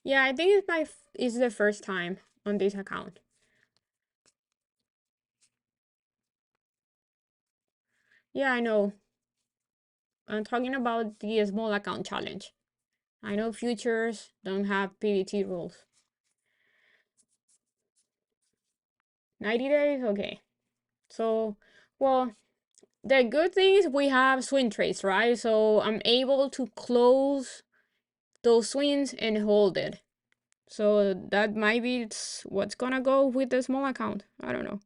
Yeah, I think it's the first time on this account. Yeah, I know. I'm talking about the small account challenge. I know futures don't have PDT rules. 90 days? Okay. So, well, the good thing is we have swing trades, right? So I'm able to close those swings and hold it. So that might be what's gonna go with the small account. I don't know.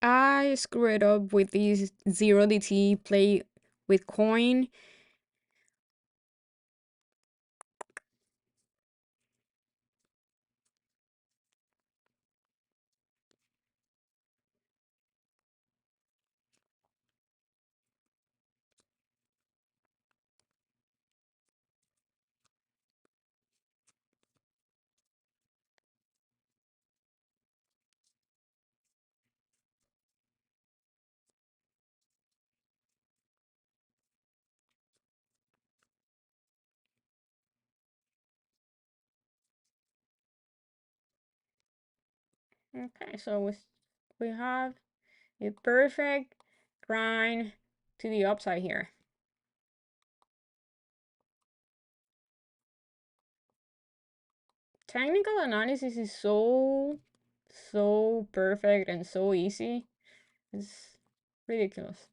I screwed up with this zero DT play with coin. Okay, so we have a perfect grind to the upside here. Technical analysis is so perfect and so easy. It's ridiculous.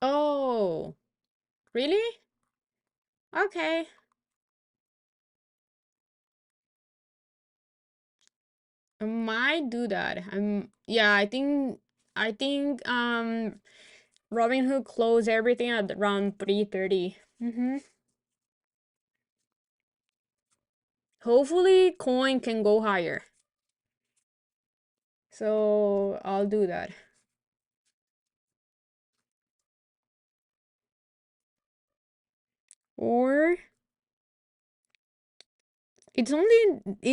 Oh, really? Okay. I might do that. Yeah, I think Robinhood closed everything at around 3:30. Mm-hmm. Hopefully coin can go higher. So I'll do that. Or it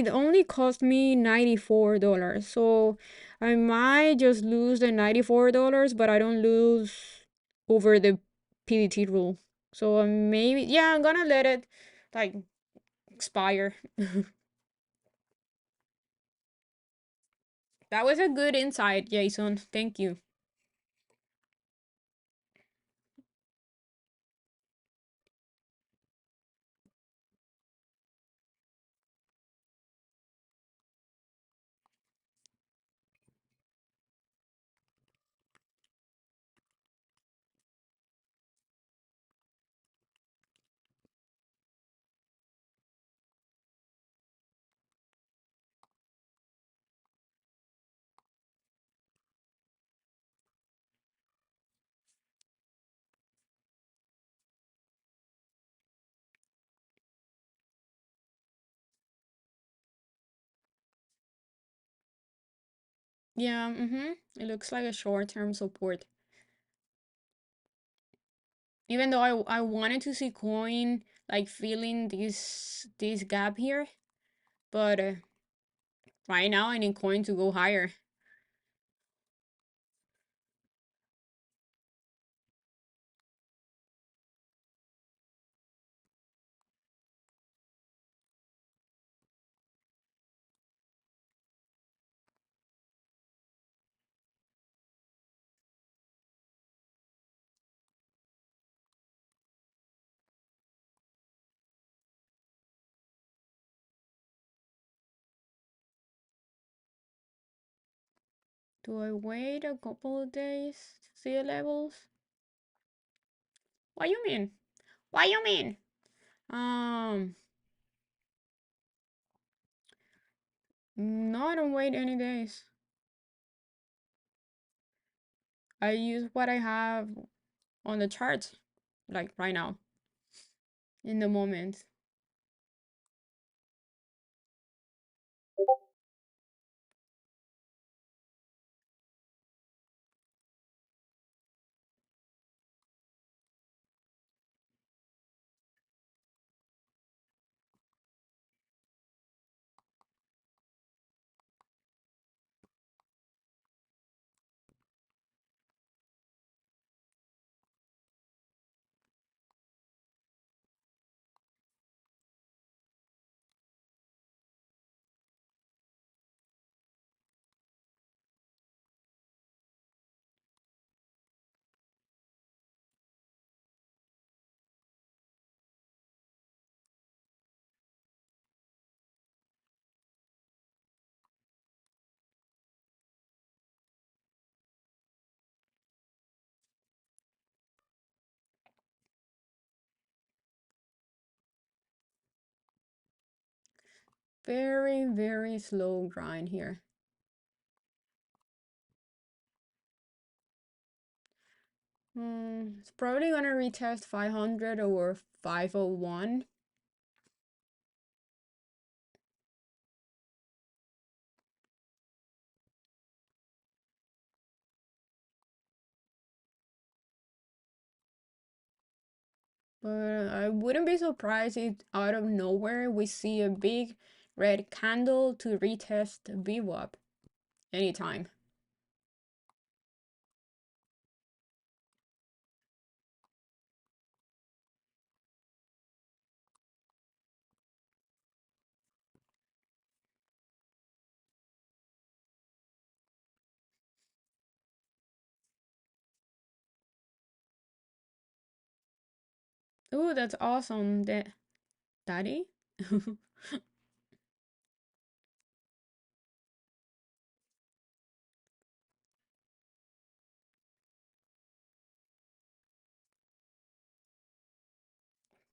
only cost me $94. So I might just lose the $94, but I don't lose over the PDT rule. So maybe yeah, I'm gonna let it like expire. That was a good insight, Jason. Thank you. Yeah, it looks like a short-term support. Even though I wanted to see coin like filling this gap here, but right now I need coin to go higher. Do I wait a couple of days to see the levels? What you mean? What you mean? Um, no, I don't wait any days. I use what I have on the charts, like right now, in the moment. Very, very slow grind here. It's probably gonna retest 500 or 501. But I wouldn't be surprised if out of nowhere we see a big red candle to retest VWAP anytime. Ooh, that's awesome. Daddy?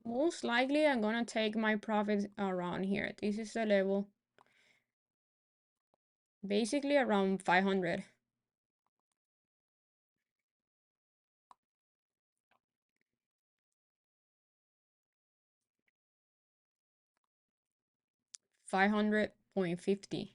Most likely I'm gonna take my profits around here. This is the level. Basically around 500. 500.50.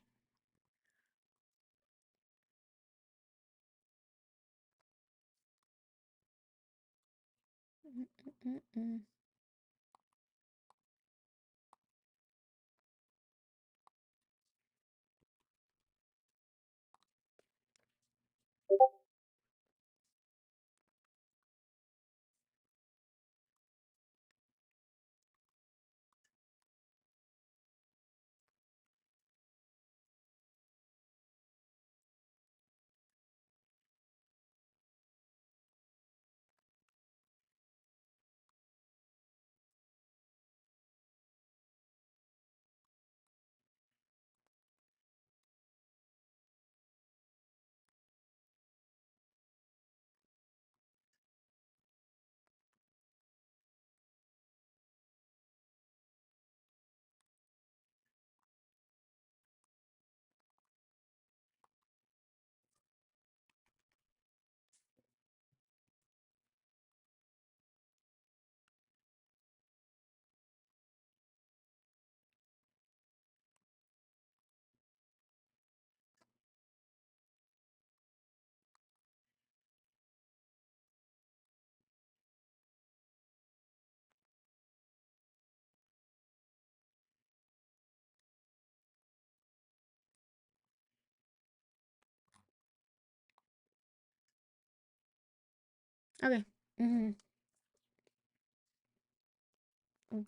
Okay. Mm-hmm.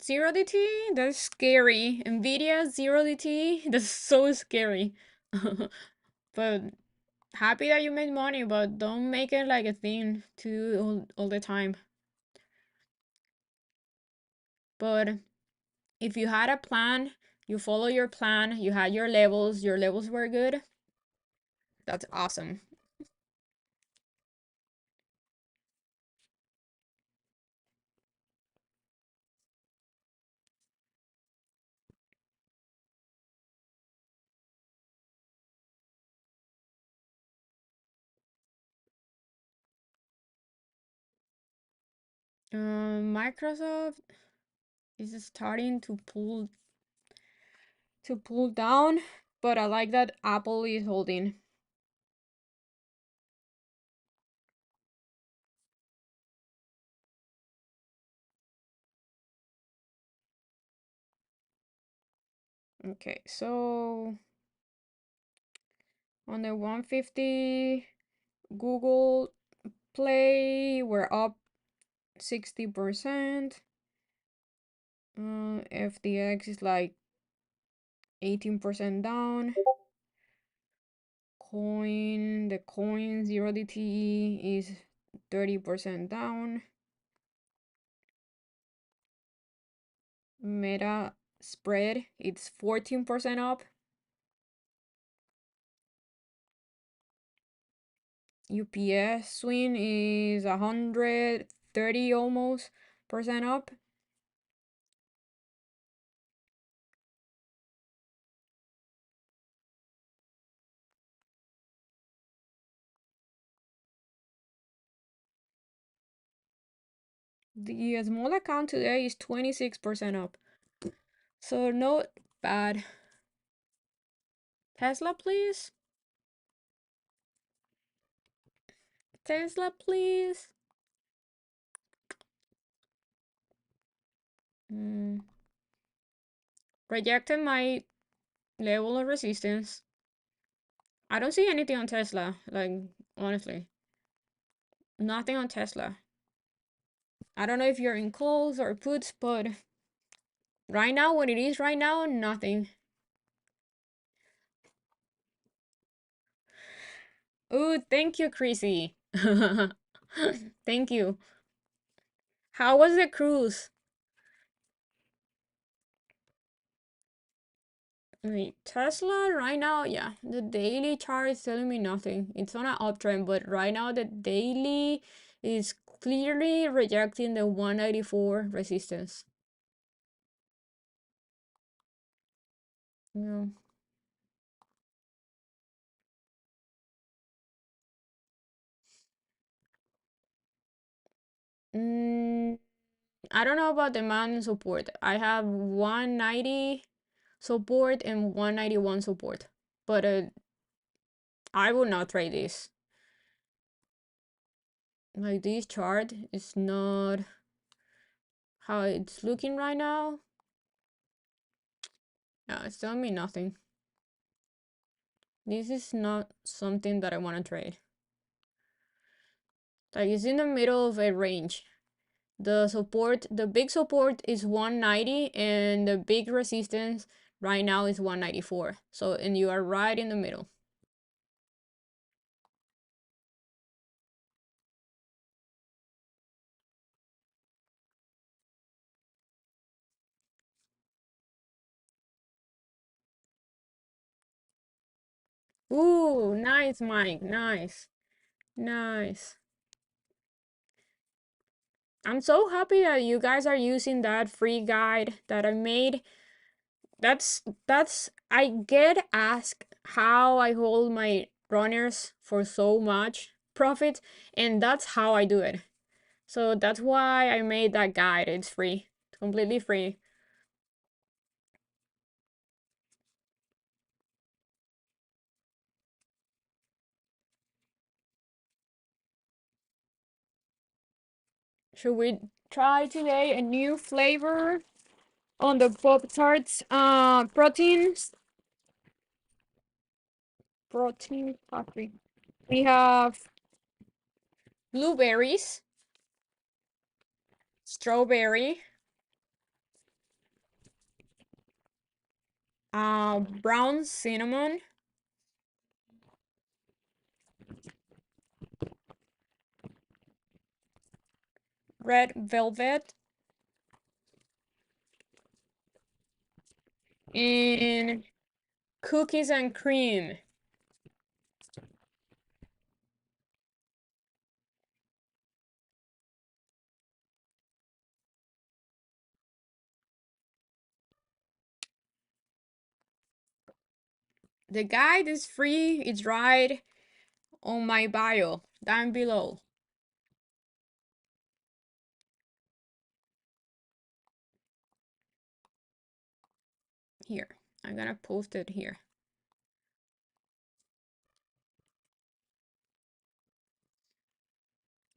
Zero DT? That's scary. Nvidia zero DT? That's so scary. But happy that you made money, but don't make it like a thing to do all the time. But if you had a plan, you follow your plan, you had your levels were good, that's awesome. Microsoft is starting to pull down, but I like that Apple is holding. Okay, so on the 150 Google Play, we're up 60%. FTX is like 18% down. The coin 0DTE is 30% down. Meta spread, it's 14% up. UPS swing is 130 almost percent up. The small account today is 26% up. So not bad. Tesla, please. Tesla, please. Rejected my level of resistance. I don't see anything on Tesla, like, honestly. Nothing on Tesla. I don't know if you're in calls or puts, but right now, what it is right now, nothing. Ooh, thank you, Chrissy. Thank you. How was the cruise? Wait, Tesla right now, yeah, the daily chart is telling me nothing. It's on an uptrend, but right now the daily is clearly rejecting the 194 resistance. Yeah. I don't know about demand and support. I have 190 support and 191 support, but I will not trade this. Like, this chart is not how it's looking right now. Yeah, it's telling me nothing. This is not something that I want to trade. Like, it's in the middle of a range. The big support is 190 and the big resistance right now is 194. So, and you are right in the middle. Ooh, nice, Mike. Nice. Nice. I'm so happy that you guys are using that free guide that I made. That's I get asked how I hold my runners for so much profit, and that's how I do it. So that's why I made that guide. It's free. It's completely free. Should we try today a new flavor on the Pop Tarts? Protein coffee. We have blueberries, strawberry, brown cinnamon, red velvet, and cookies and cream. The guide is free. It's right on my bio down below. Here, I'm gonna post it here.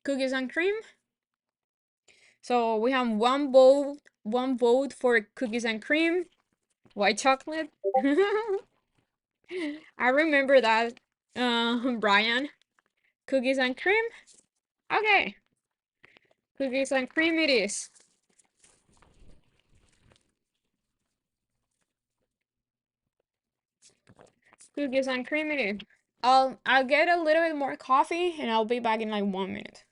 Cookies and cream. So we have one vote for cookies and cream, white chocolate. I remember that, Brian. Cookies and cream. Okay, cookies and cream it is. Cookies and cream it is. I'll get a little bit more coffee and I'll be back in like 1 minute.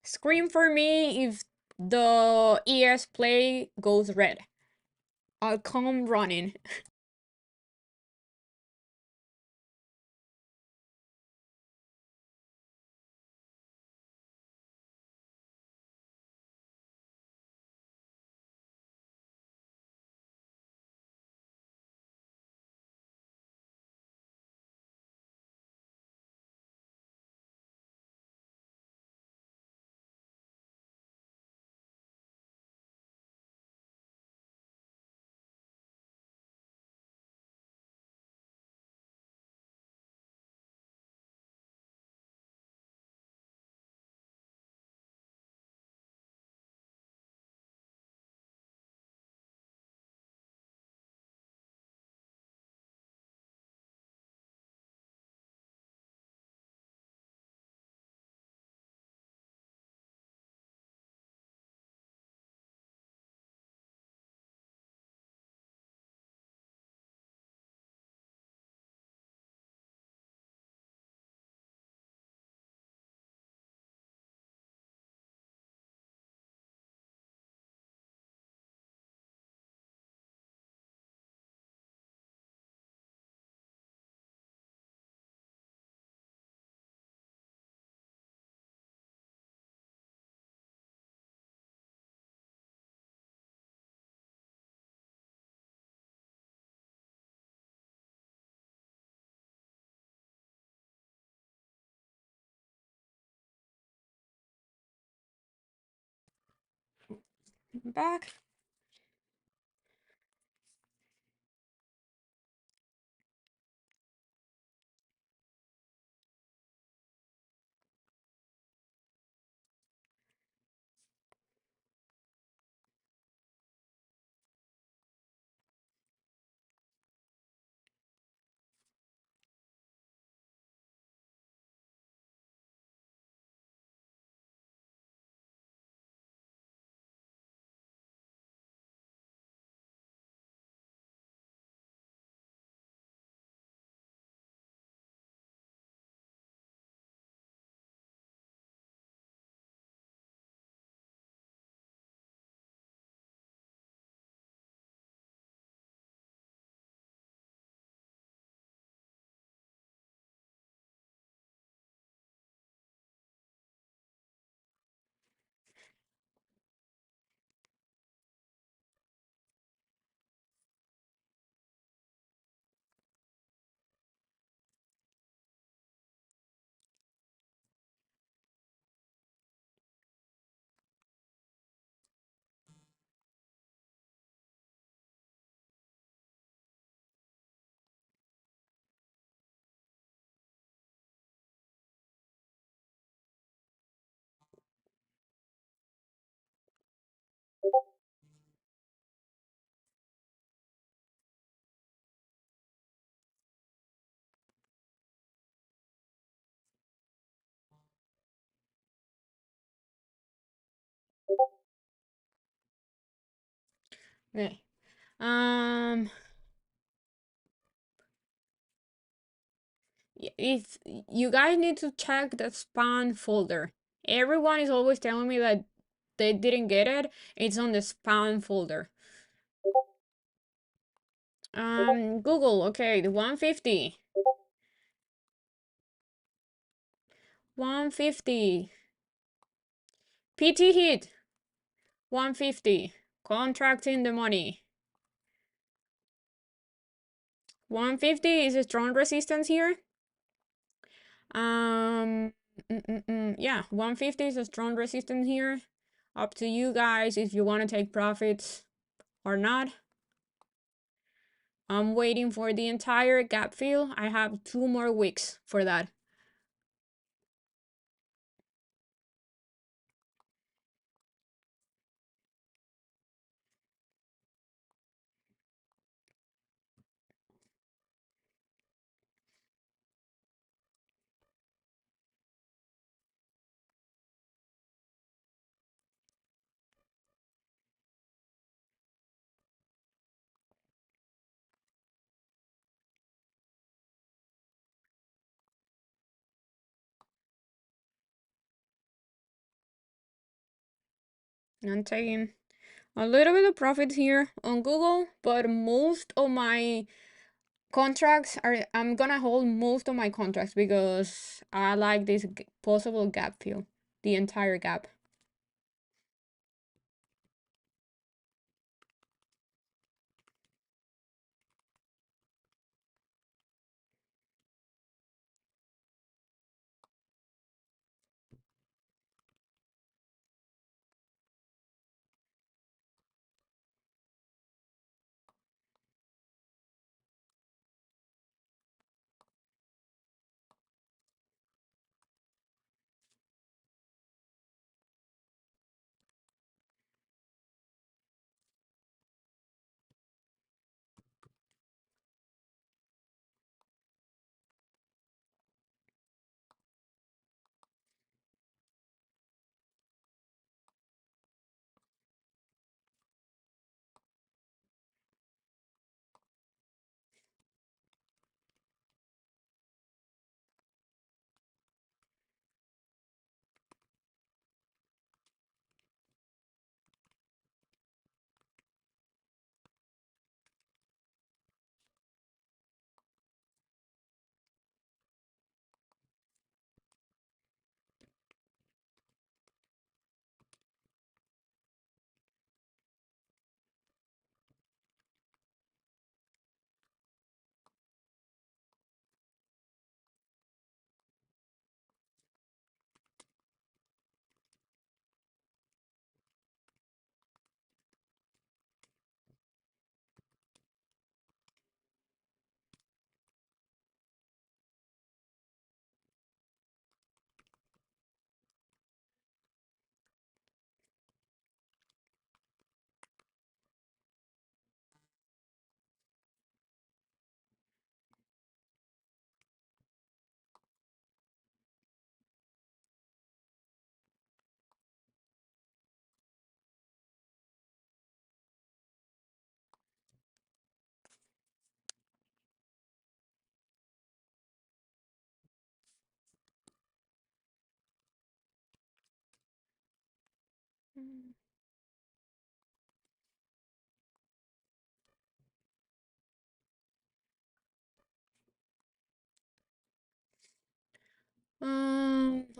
Scream for me if the ES play goes red. I'll come running. Back. Okay. Um, if you guys need to check the spam folder. Everyone is always telling me that they didn't get it. It's on the spam folder. Google, okay, the 150. 150. PT hit. 150. Contracting the money. 150 is a strong resistance here. Yeah, 150 is a strong resistance here. Up to you guys if you want to take profits or not. I'm waiting for the entire gap fill. I have 2 more weeks for that. I'm taking a little bit of profit here on Google, but most of my contracts are, I'm gonna hold most of my contracts because I like this possible gap fill, the entire gap.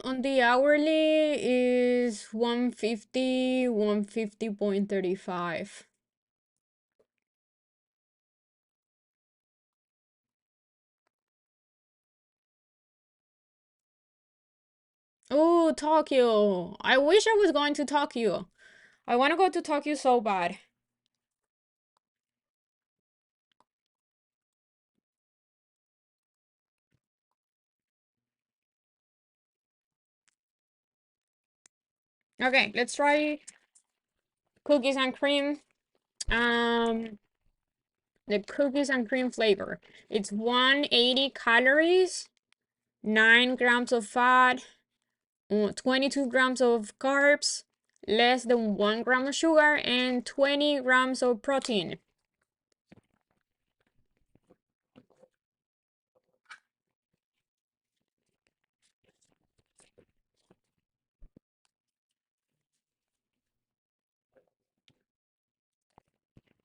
on the hourly is 150, 150.35. Oh, Tokyo. I wish I was going to Tokyo. I want to go to Tokyo so bad. Okay, let's try cookies and cream. Um, the cookies and cream flavor. It's 180 calories, 9 grams of fat, 22 grams of carbs, less than 1 gram of sugar, and 20 grams of protein.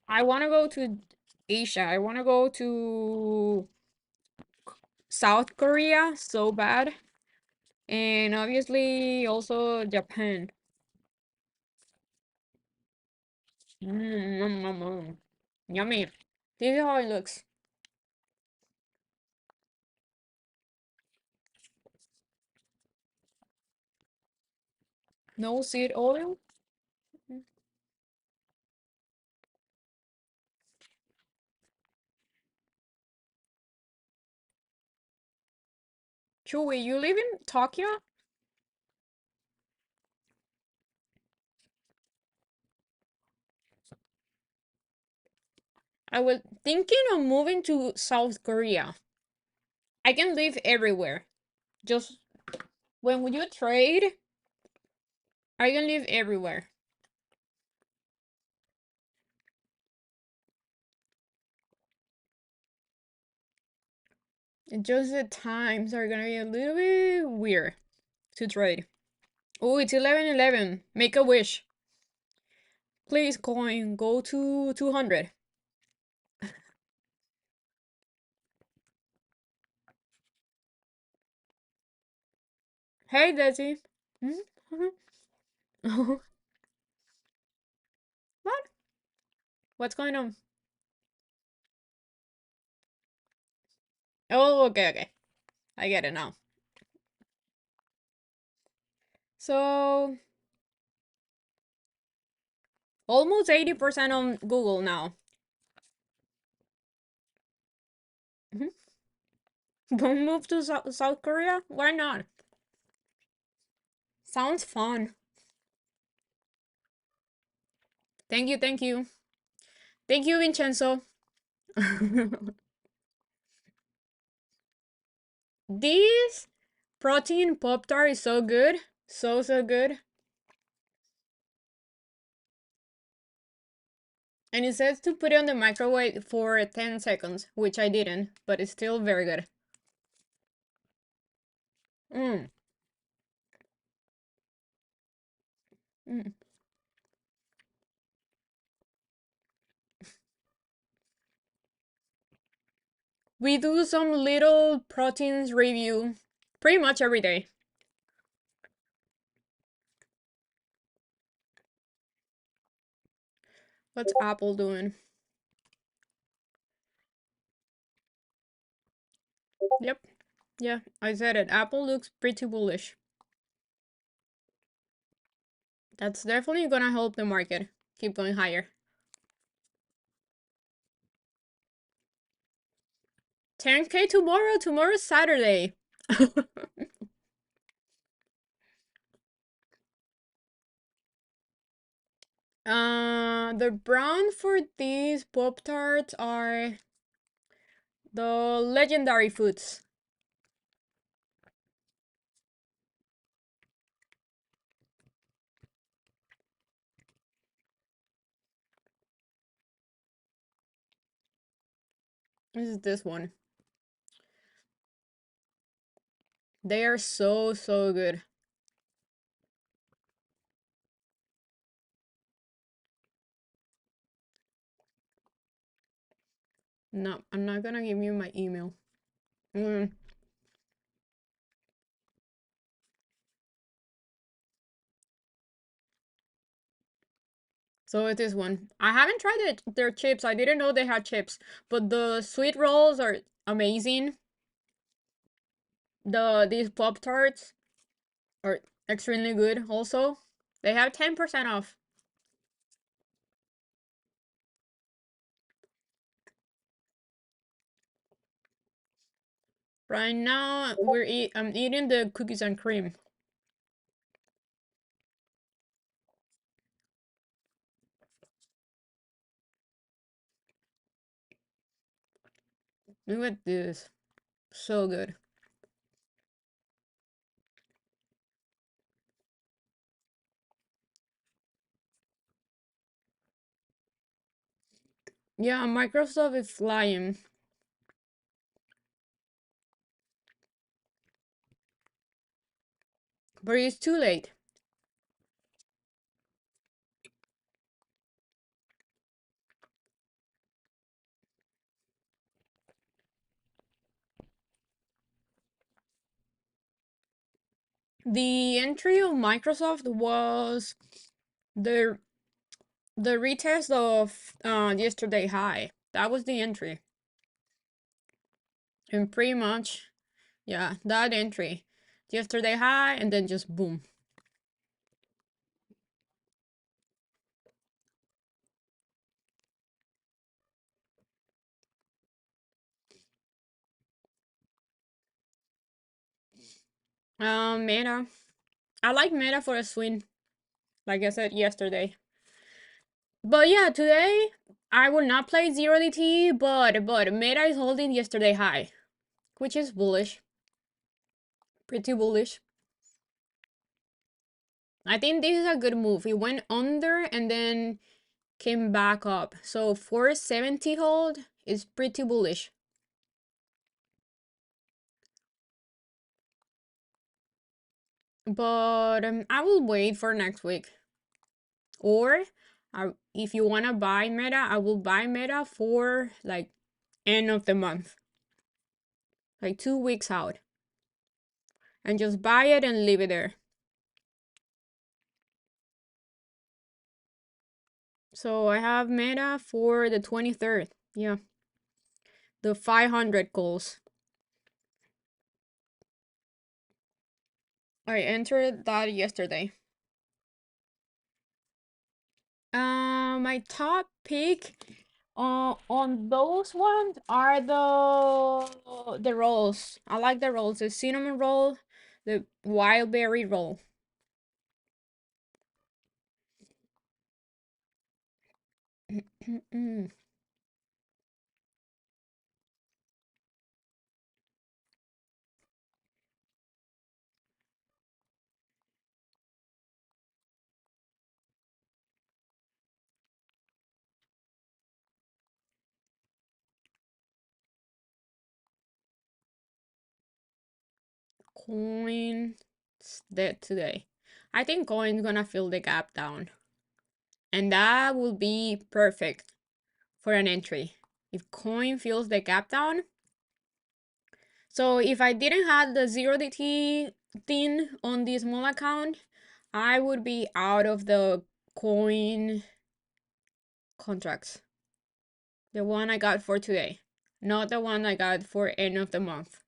I want to go to Asia. I want to go to South Korea so bad. And obviously also Japan. Yummy. This is how it looks. No seed oil. Chewy, you live in Tokyo? I was thinking of moving to South Korea. I can live everywhere. Just when you trade, I can live everywhere. It's just the times are gonna be a little bit weird to trade. Oh, it's 11:11. Make a wish. Please, coin, go to 200. Hey, Desi. What? What's going on? Oh, okay, okay. I get it now. So, almost 80% on Google now. Mhm. Don't move to South Korea? Why not? Sounds fun. Thank you, thank you. Thank you, Vincenzo. This protein Pop Tart is so good. So, so good. And it says to put it on the microwave for 10 seconds, which I didn't, but it's still very good. Mm. Mm. We do some little proteins review pretty much every day. What's Apple doing? Yep. Yeah, I said it. Apple looks pretty bullish. That's definitely gonna help the market keep going higher. 10K tomorrow? Tomorrow's Saturday. The brand for these Pop Tarts are the Legendary Foods. This is this one. They are so, so good. No, I'm not gonna give you my email. Mm. So it is one. I haven't tried their chips. I didn't know they had chips, but the sweet rolls are amazing. These Pop Tarts are extremely good. Also, they have 10% off. Right now, I'm eating the cookies and cream. Look at this, so good. Yeah, Microsoft is flying, but it's too late. The entry of Microsoft was the the retest of yesterday high. That was the entry, and pretty much, yeah, that entry, yesterday high, and then just boom. Meta. I like Meta for a swing, like I said yesterday. But yeah, today I will not play zero DT, but Meta is holding yesterday high, which is bullish, pretty bullish. I think this is a good move. It went under and then came back up. So 470 hold is pretty bullish. But I will wait for next week. Or if you want to buy Meta, I will buy Meta for like end of the month, like 2 weeks out, and just buy it and leave it there. So I have Meta for the 23rd. Yeah, the 500 calls. I entered that yesterday. My top pick on those ones are the rolls. I like the rolls. The cinnamon roll, the wild berry roll. Coin dead today. I think coin's gonna fill the gap down, and that will be perfect for an entry. If coin fills the gap down, so if I didn't have the zero DT thing on this small account, I would be out of the coin contracts. The one I got for today, not the one I got for end of the month.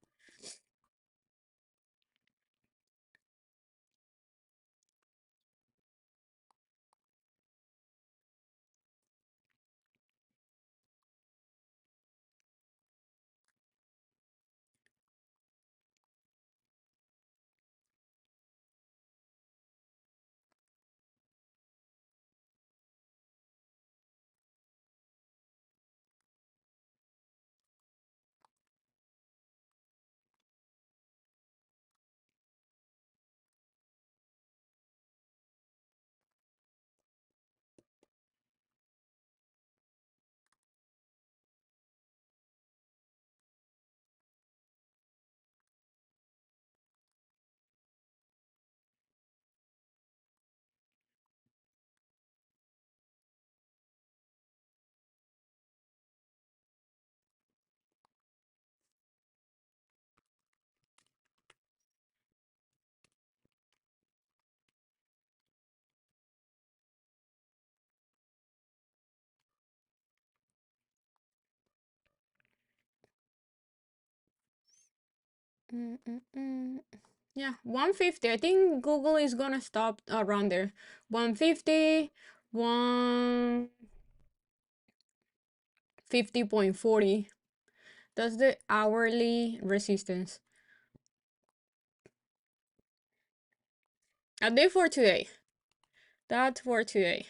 Yeah, 150. I think Google is gonna stop around there. 150, 150.40. That's the hourly resistance. A day for today. That's for today.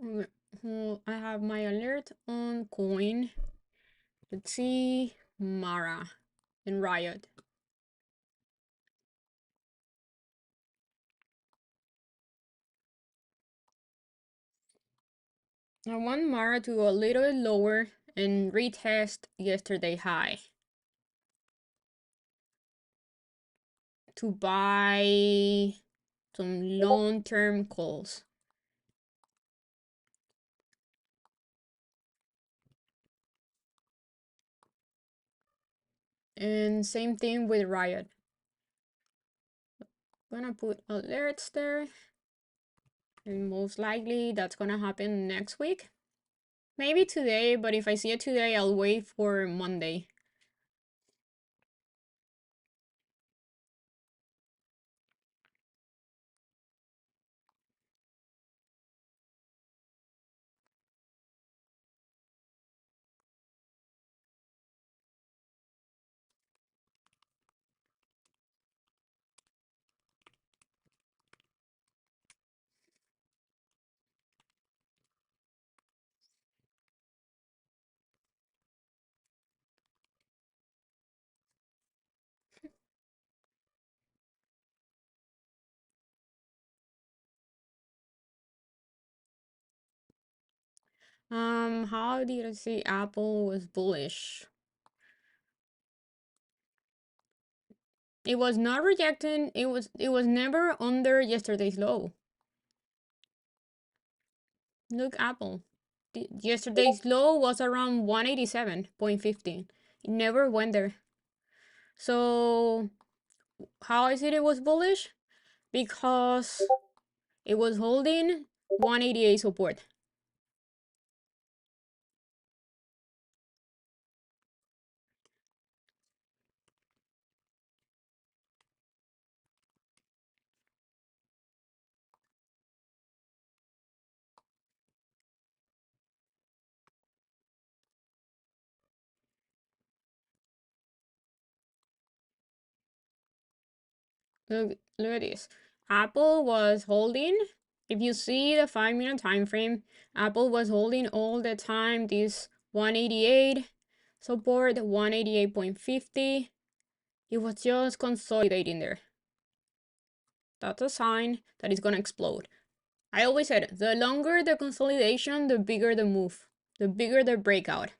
Okay, well, I have my alert on coin. Let's see. Mara and Riot. I want Mara to go a little bit lower and retest yesterday high to buy some long-term calls. And same thing with Riot. Gonna put alerts there. And most likely that's gonna happen next week. Maybe today, but if I see it today, I'll wait for Monday. How did I say Apple was bullish? It was not rejecting. It was never under yesterday's low. Look, Apple. Yesterday's low was around 187.15. It never went there. So how I said it was bullish? Because it was holding 188 support. Look at this. Apple was holding. If you see the 5-minute time frame, Apple was holding all the time this 188 support, 188.50. It was just consolidating there. That's a sign that it's gonna explode. I always said the longer the consolidation, the bigger the move, the bigger the breakout.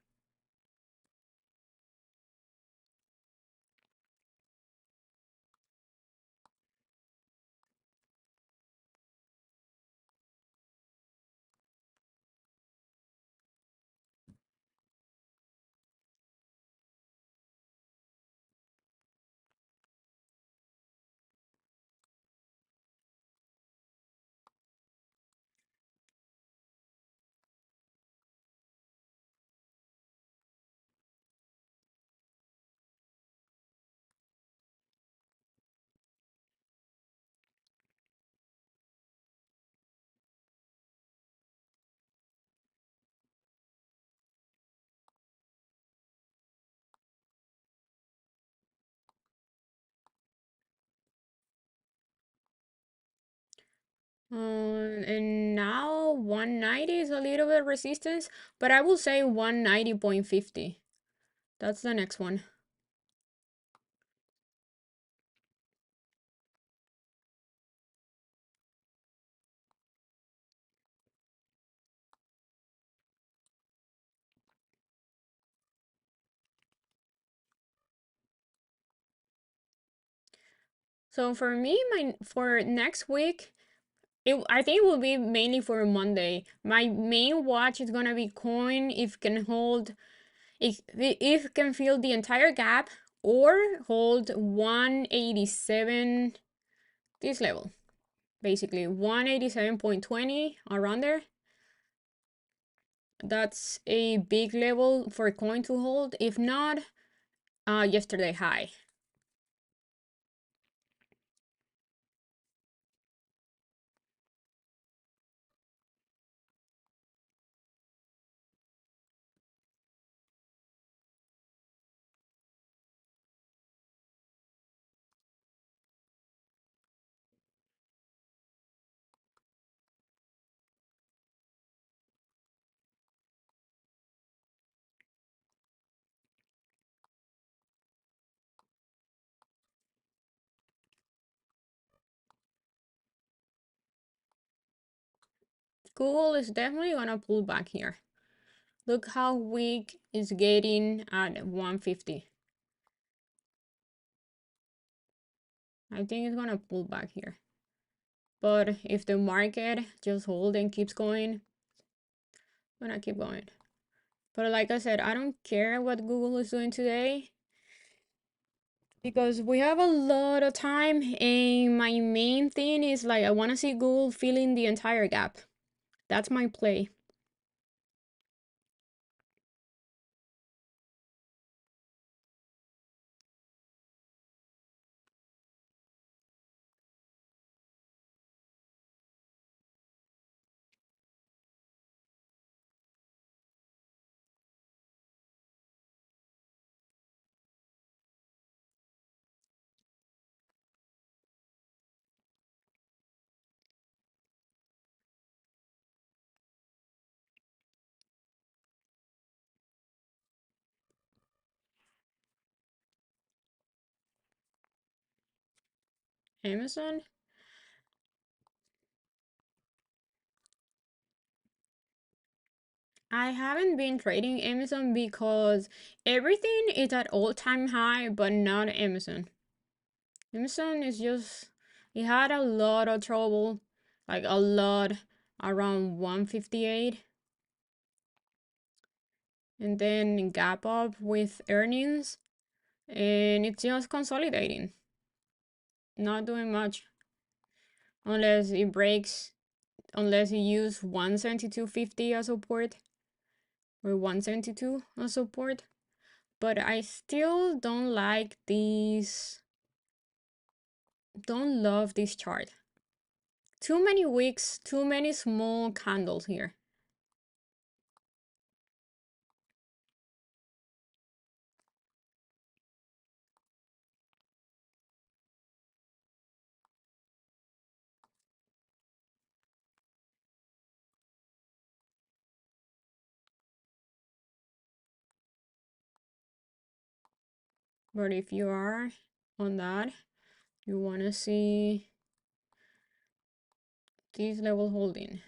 And now 190 is a little bit resistance, but I will say 190.50. That's the next one. So for me, for next week, I think it will be mainly for Monday. My main watch is gonna be coin if can hold, if can fill the entire gap or hold 187, this level, basically 187.20 around there. That's a big level for coin to hold. If not, yesterday high. Google is definitely gonna pull back here. Look how weak it's getting at 150. I think it's gonna pull back here. But if the market just holds and keeps going, I'm gonna keep going. But like I said, I don't care what Google is doing today because we have a lot of time, and my main thing is like I want to see Google filling the entire gap. That's my play. Amazon, I haven't been trading Amazon because everything is at all-time high, but not Amazon. Amazon is just, it had a lot of trouble, like a lot, around 158, and then gap up with earnings, and it's just consolidating, not doing much unless it breaks, unless you use 172.50 as support or 172 as support. But I still don't like these, don't love this chart. Too many wicks, too many small candles here. But if you are on that, you want to see this level holding.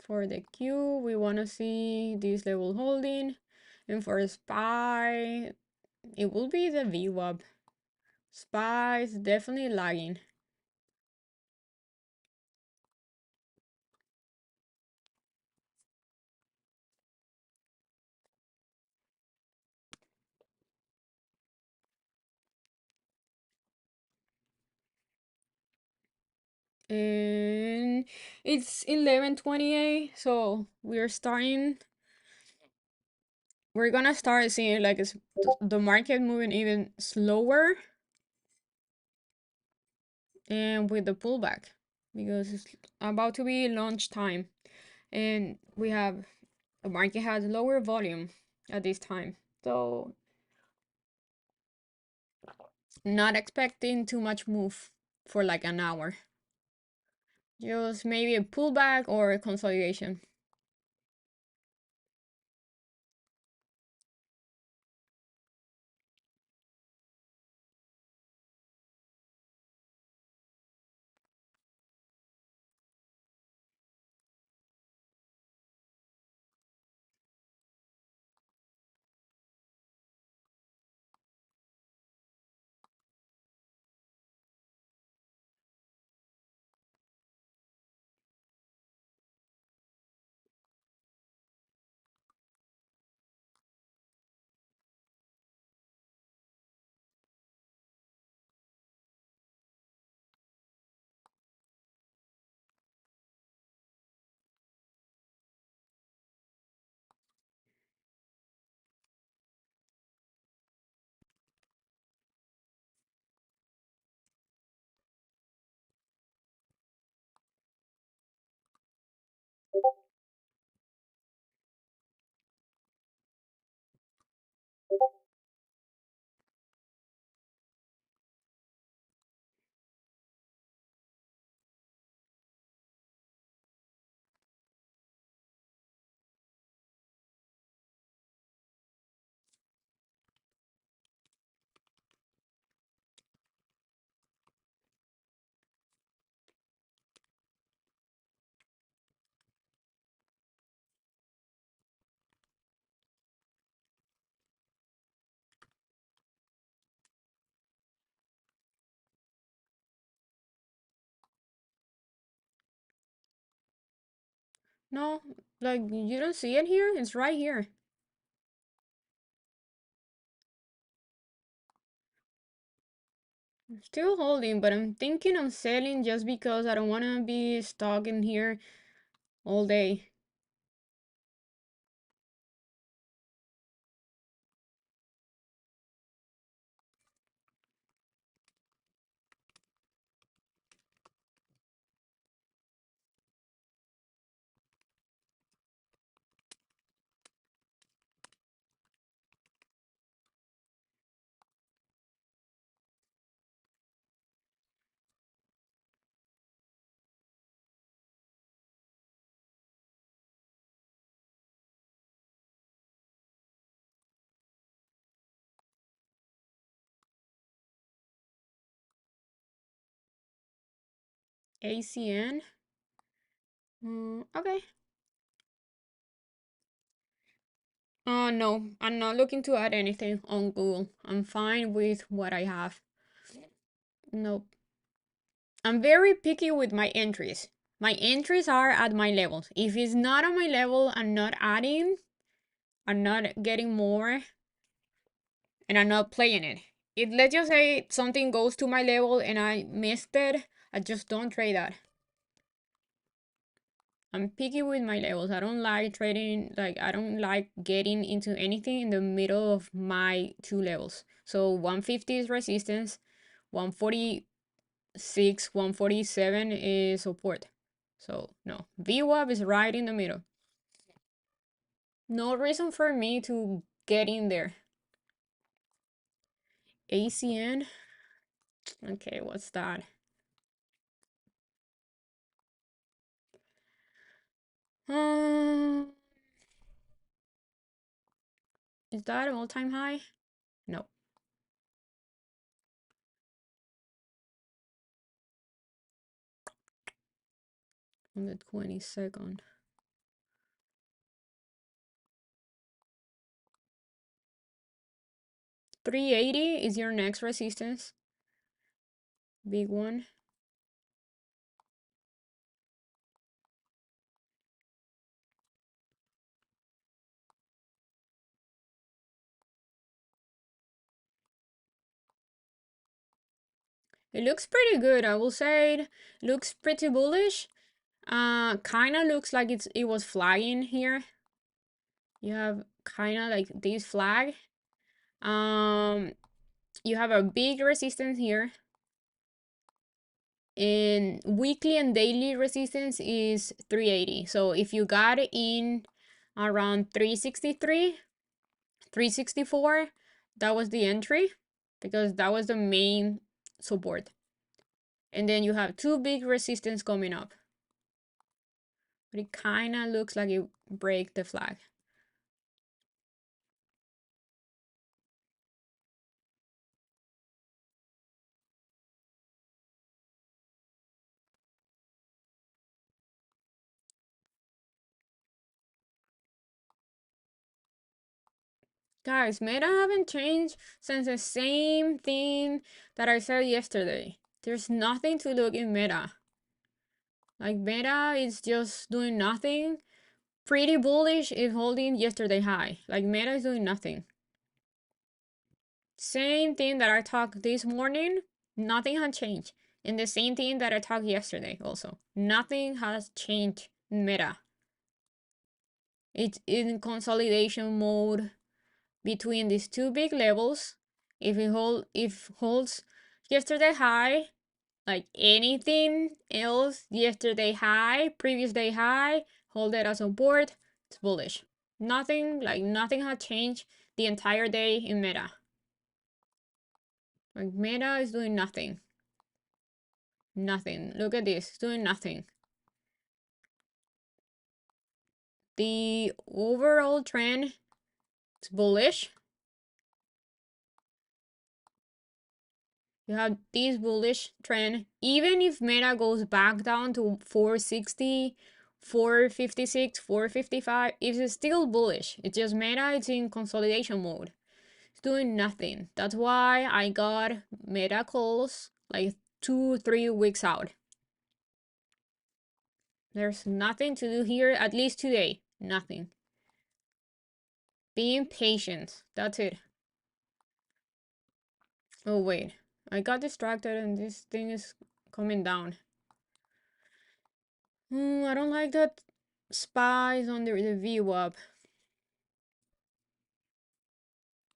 For the Q, we want to see this level holding. And for SPY, it will be the VWAP. SPY is definitely lagging. And it's 11:28, so we're gonna start seeing like the market moving even slower and with the pullback because it's about to be launch time, and the market has lower volume at this time, so not expecting too much move for like an hour, just maybe a pullback or a consolidation. No, like you don't see it here? It's right here. I'm still holding, but I'm thinking of selling just because I don't want to be stuck in here all day. ACN? Okay. No, I'm not looking to add anything on Google. I'm fine with what I have. Nope. I'm very picky with my entries. My entries are at my levels. If it's not on my level, I'm not adding, I'm not getting more, and I'm not playing it. If let's just say something goes to my level and I missed it, I just don't trade that. I'm picky with my levels. I don't like trading, like, I don't like getting into anything in the middle of my two levels. So 150 is resistance, 146, 147 is support. So no, VWAP is right in the middle. No reason for me to get in there. ACN? Okay, what's that? Um, is that an all-time high? No. On the 22nd. 380 is your next resistance. Big one. It looks pretty good, I will say. It looks pretty bullish. Kind of looks like it was flagging here. You have kind of like this flag. You have a big resistance here. And weekly and daily resistance is 380. So if you got in around 363, 364, that was the entry because that was the main support. And then you have two big resistance coming up. But it kind of looks like it break the flag. Guys, meta haven't changed since the same thing that I said yesterday. There's nothing to look in meta. Like meta is just doing nothing. Pretty bullish is holding yesterday high. Like meta is doing nothing. Same thing that I talked this morning, nothing has changed. And the same thing that I talked yesterday also. Nothing has changed in meta. It's in consolidation mode between these two big levels. If holds yesterday high, like anything else, yesterday high, previous day high, hold it as support, it's bullish. Nothing has changed the entire day in meta. Like meta is doing nothing. Nothing. Look at this, it's doing nothing. The overall trend is bullish. You have this bullish trend. Even if meta goes back down to 460, 456, 455, it's still bullish. It's just meta is in consolidation mode. It's doing nothing. That's why I got meta calls like 2-3 weeks out. There's nothing to do here, at least today. Nothing. Being patient. That's it. Oh, wait. I got distracted and this thing is coming down. I don't like that spies on the VWAP.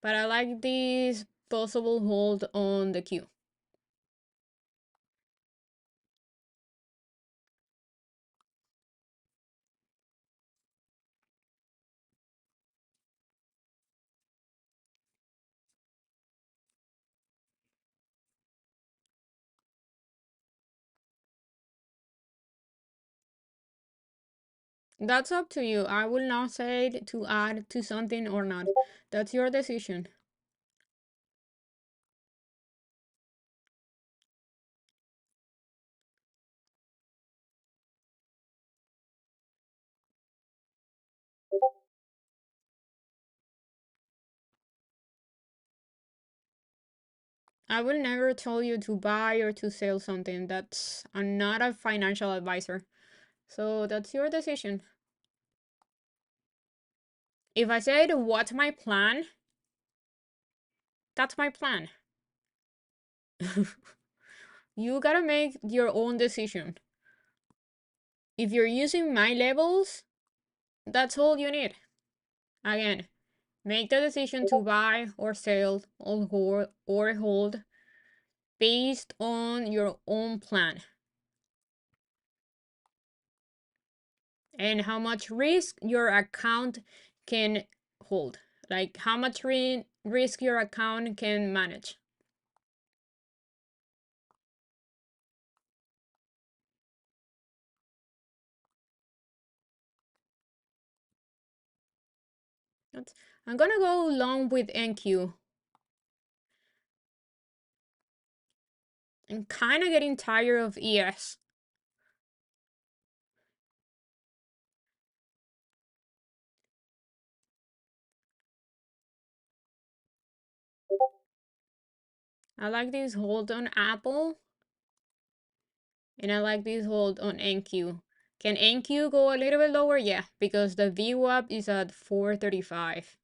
But I like this possible hold on the Q. That's up to you. I will not say to add to something or not. That's your decision. I will never tell you to buy or to sell something. I'm not a financial advisor. So that's your decision. If I said what's my plan, that's my plan. You gotta make your own decision. If you're using my levels, that's all you need. Again, make the decision to buy or sell or hold based on your own plan and how much risk your account can hold. Like how much risk your account can manage. That's, I'm gonna go long with NQ. I'm kind of getting tired of ES. I like this hold on Apple. And I like this hold on NQ. Can NQ go a little bit lower? Yeah, because the VWAP is at 435.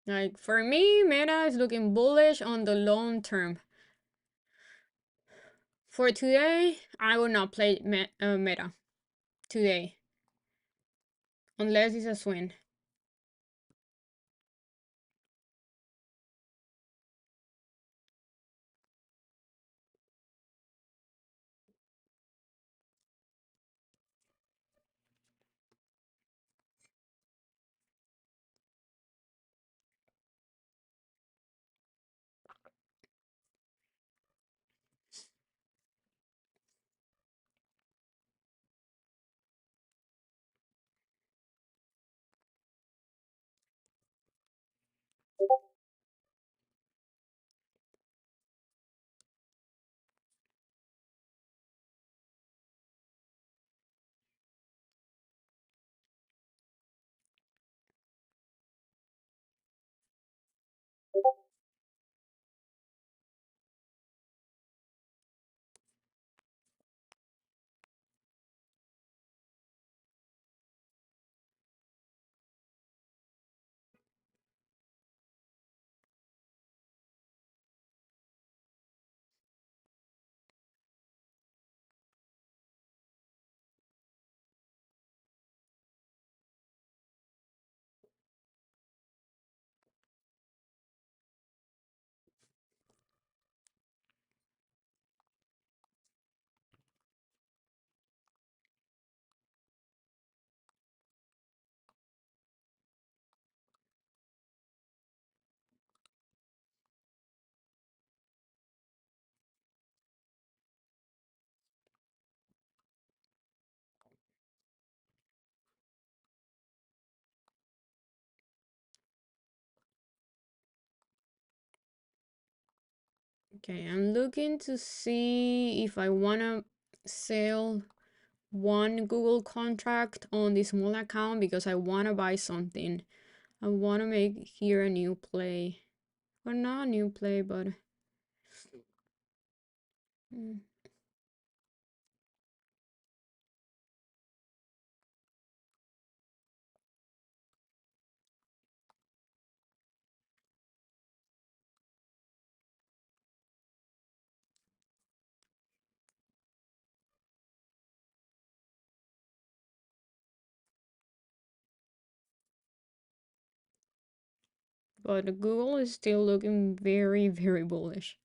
Like for me, Meta is looking bullish on the long term. For today, I will not play Meta today, unless it's a swing. Okay, I'm looking to see if I wanna sell one Google contract on the small account because I wanna buy something. I want to make here a new play. Well, not a new play, but mm, but Google is still looking very, very bullish.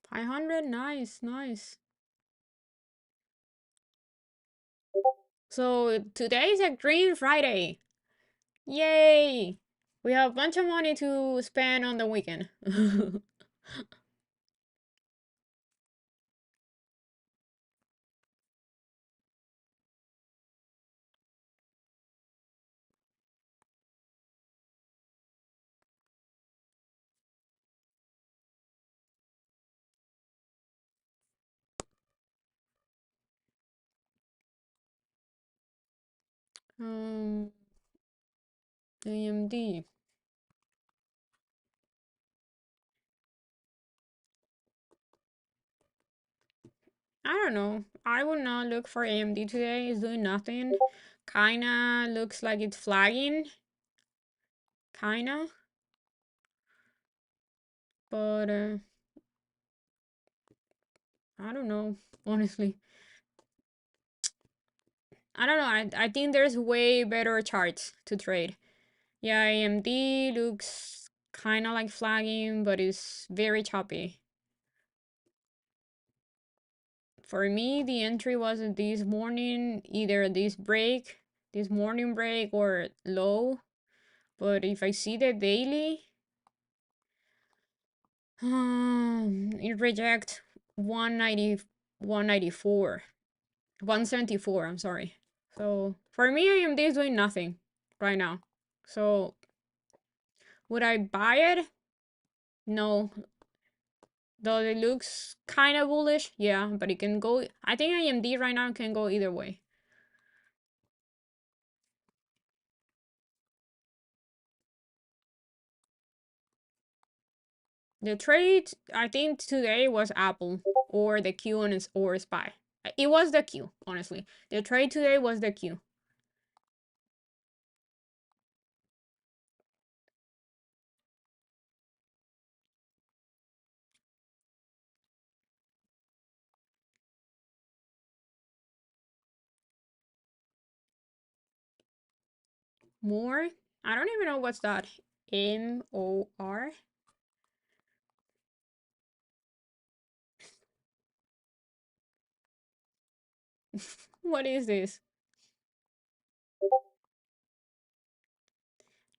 $500, nice, nice. So today is a Green Friday. Yay! We have a bunch of money to spend on the weekend. um, AMD. I don't know. I would not look for AMD today. It's doing nothing. Kinda looks like it's flagging. Kinda. But I don't know, honestly. I don't know. I think there's way better charts to trade. Yeah, AMD looks kind of like flagging, but it's very choppy. For me, the entry was this morning, either this morning break, or low. But if I see the daily, it reject 190, 194, 174. I'm sorry. So for me, AMD is doing nothing right now. So would I buy it? No. Though it looks kind of bullish, yeah, but it can go. I think AMD right now can go either way. The trade, I think today was Apple or the Q or SPY. It was the Q, honestly. The trade today was the Q. More? I don't even know what's that. MOR? What is this?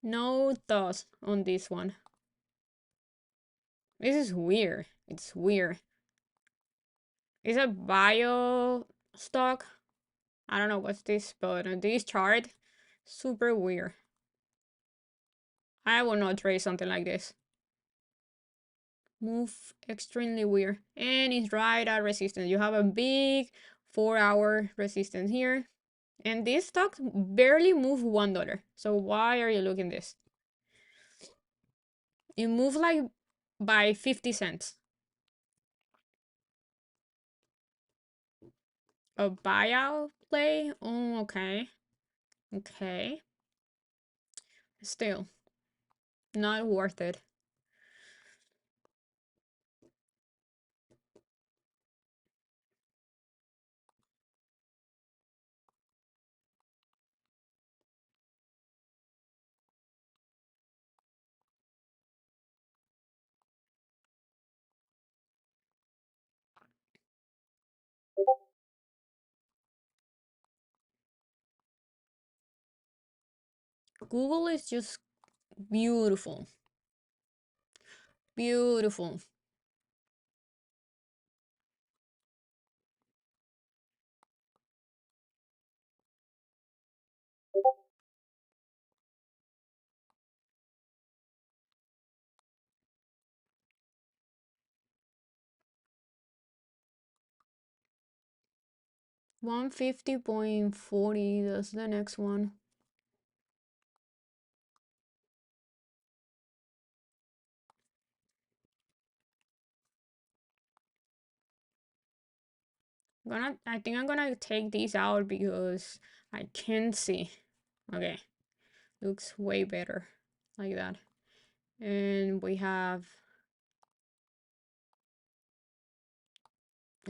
No thoughts on this one. This is weird. It's weird. It's a bio stock. I don't know what's this, but on this chart, super weird. I will not trade something like this. Move extremely weird. And it's right at resistance. You have a big 4-hour resistance here. And this stock barely moved $1. So why are you looking this? It moved like by 50 cents. A buyout play? Oh, okay. Okay. Still, not worth it. Google is just beautiful. Beautiful. 150.40, that's the next one. I think I'm gonna take these out because I can't see. Okay, looks way better like that. And we have,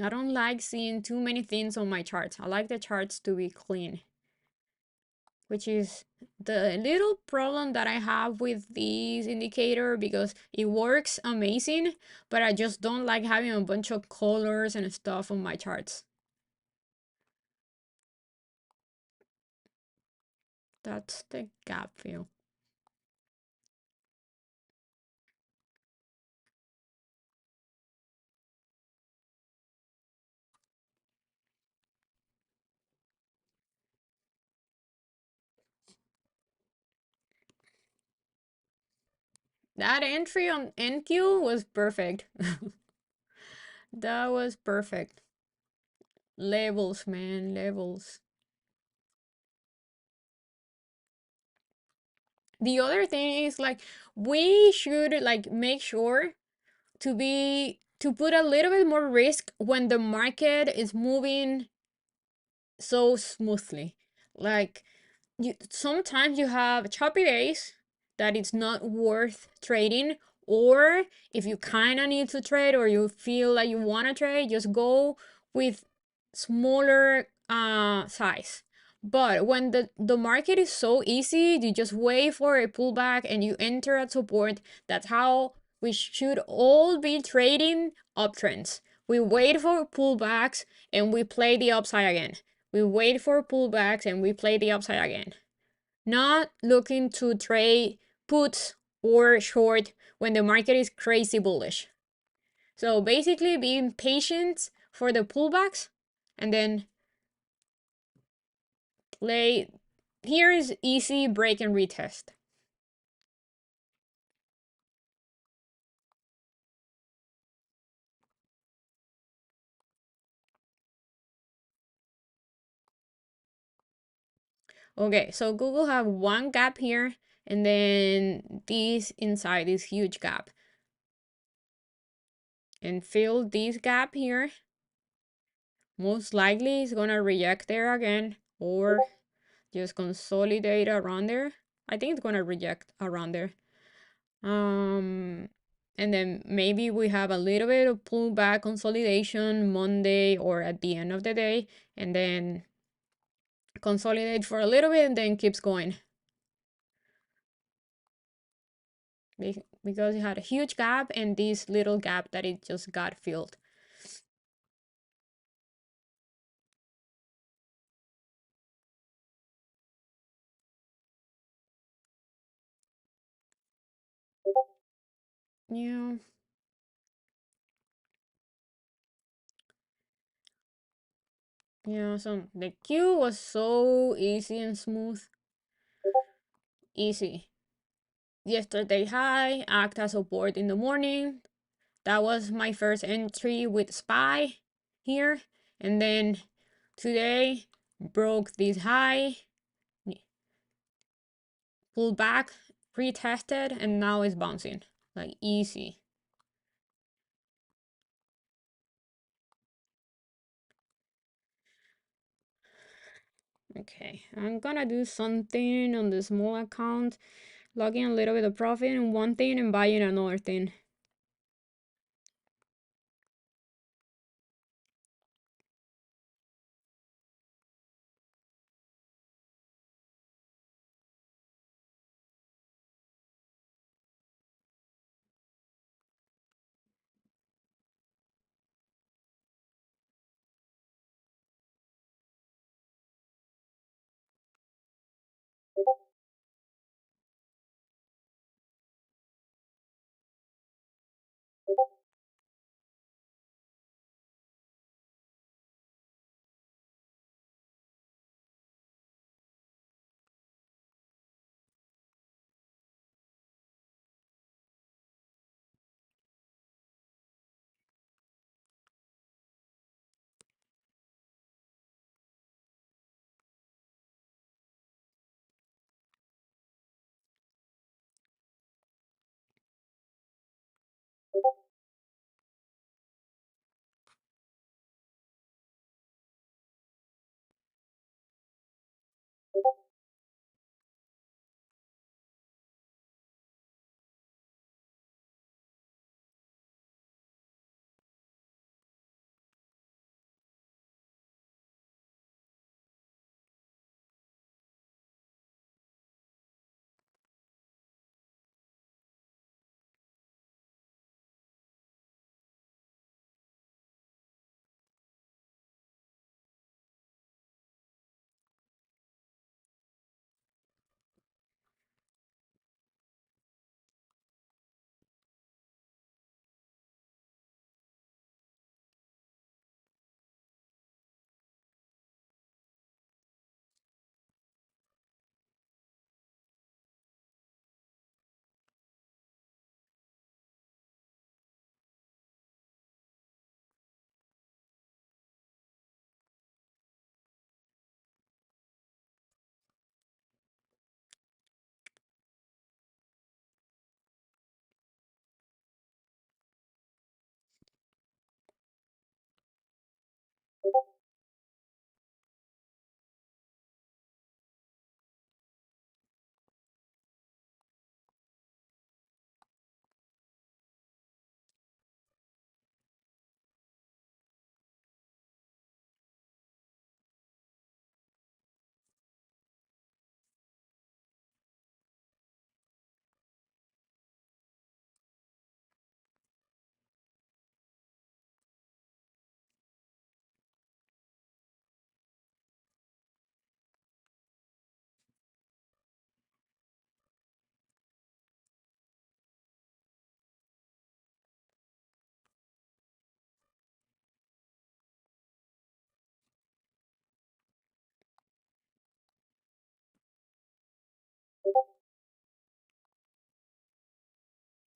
I don't like seeing too many things on my charts. I like the charts to be clean, which is the little problem that I have with this indicator because it works amazing, but I just don't like having a bunch of colors and stuff on my charts. That's the gap fill. That entry on NQ was perfect. That was perfect. Levels, man, levels. The other thing is like we should like make sure to put a little bit more risk when the market is moving so smoothly. Like sometimes you have choppy days that it's not worth trading, or if you kind of need to trade or you feel like you want to trade, just go with smaller size. But when the market is so easy, you just wait for a pullback and you enter at support. That's how we should all be trading uptrends. We wait for pullbacks and we play the upside again. We wait for pullbacks and we play the upside again. Not looking to trade puts or short when the market is crazy bullish. So basically being patient for the pullbacks and then play. Here is easy break and retest. Okay, so Google have one gap here and then this inside this huge gap. And fill this gap here. Most likely it's gonna reject there again or just consolidate around there. I think it's gonna reject around there. And then maybe we have a little bit of pullback consolidation Monday or at the end of the day, and then consolidate for a little bit and then keeps going. Because it had a huge gap and this little gap that it just got filled. Yeah. Yeah, so the Q was so easy and smooth. Easy. Yesterday high, act as support in the morning. That was my first entry with SPY here. And then today broke this high, pulled back, retested, and now it's bouncing. Like easy. Okay, I'm gonna do something on the small account, logging a little bit of profit in one thing and buying another thing.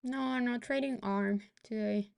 No, I'm not trading ARM today.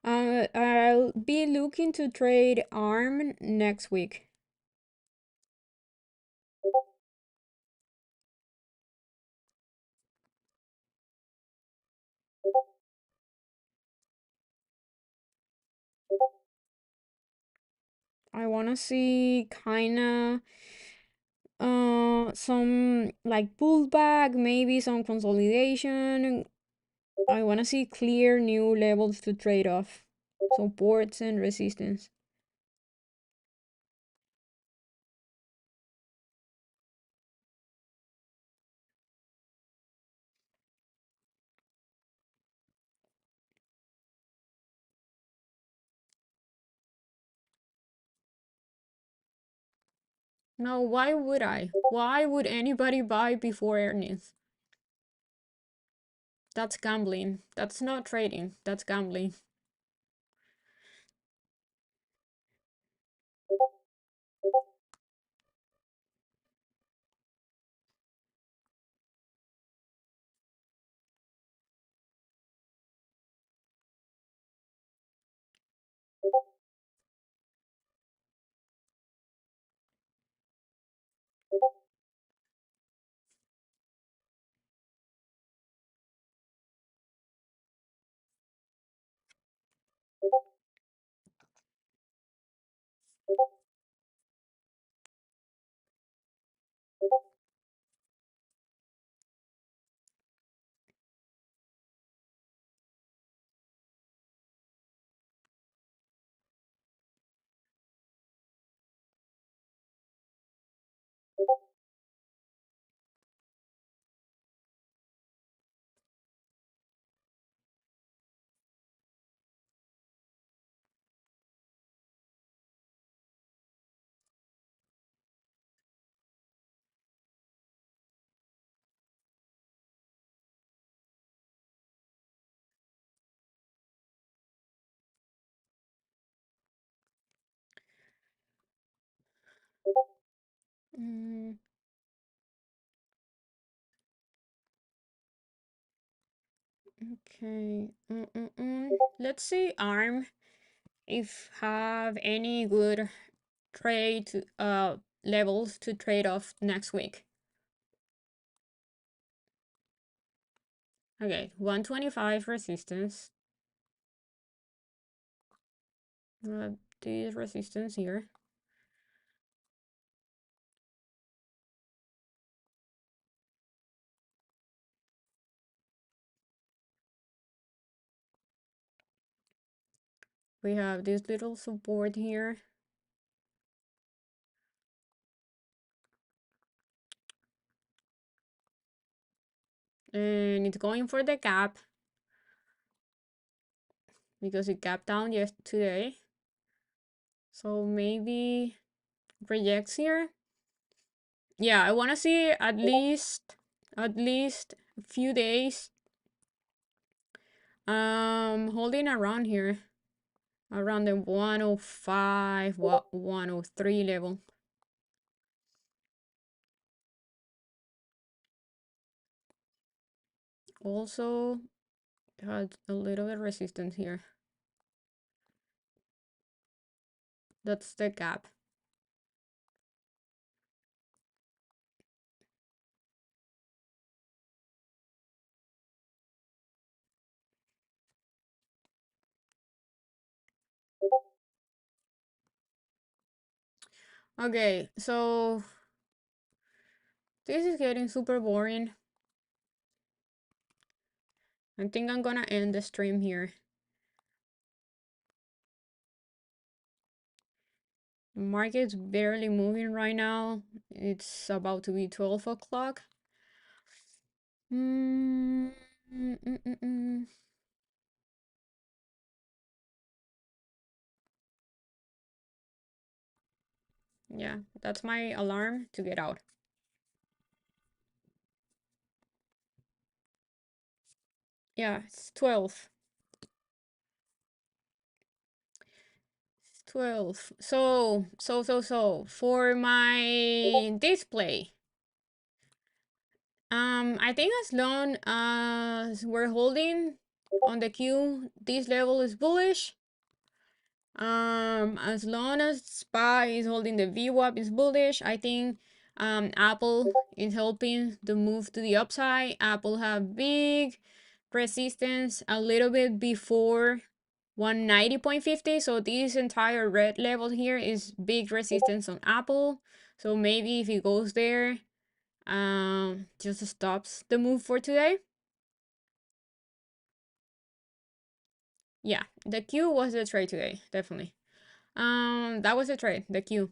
I'll be looking to trade ARM next week. I want to see kind of some like pullback, maybe some consolidation. I want to see clear new levels to trade off, supports and resistance. No, why would I? Why would anybody buy before earnings? That's gambling. That's not trading. That's gambling. Mm, okay. Let's see ARM if have any good trade levels to trade off next week. Okay, 125 resistance. This resistance here. We have this little support here. And it's going for the gap because it gapped down yesterday. So maybe rejects here. Yeah, I want to see at least a few days holding around here, around the 105 103 level. Also had a little bit of resistance here. That's the gap. Okay, so this is getting super boring. I think I'm gonna end the stream here. The market's barely moving right now. It's about to be 12 o'clock. Mm, mm, mm, mm, mm. Yeah, that's my alarm to get out. Yeah, it's 12. It's 12. So, for my display, I think as long as we're holding on the queue, this level is bullish. As long as SPY is holding the VWAP is bullish, I think Apple is helping the move to the upside. Apple have big resistance a little bit before 190.50. So this entire red level here is big resistance on Apple. So maybe if it goes there, just stops the move for today. Yeah, the Q was the trade today, definitely. That was the trade, the Q.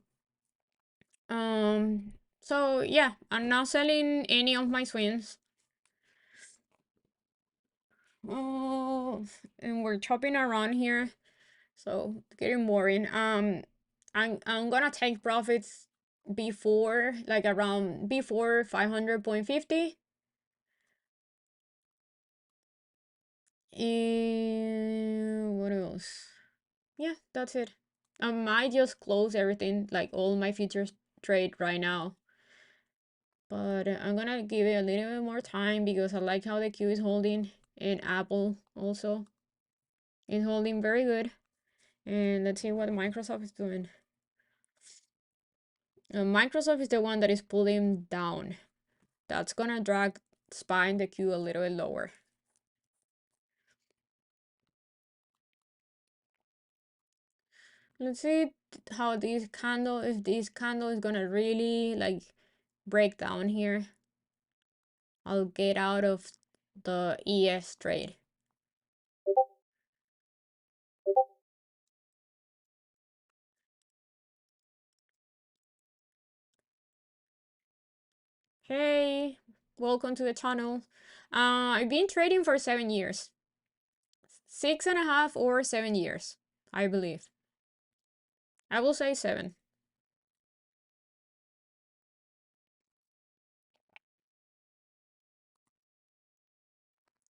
Um, so yeah, I'm not selling any of my swings. Oh, and we're chopping around here, so it's getting boring. I'm gonna take profits before, like around before 500.50. And what else? Yeah, that's it. I might just close everything, like all my futures trade right now. But I'm gonna give it a little bit more time because I like how the Q is holding, and Apple also is holding very good. And let's see what Microsoft is doing. Microsoft is the one that is pulling down. That's gonna drag SPY and the Q a little bit lower. Let's see how this candle, if this candle is gonna really like break down here. I'll get out of the ES trade. Hey, welcome to the channel. I've been trading for 7 years. 6.5 or 7 years, I believe. I will say 7.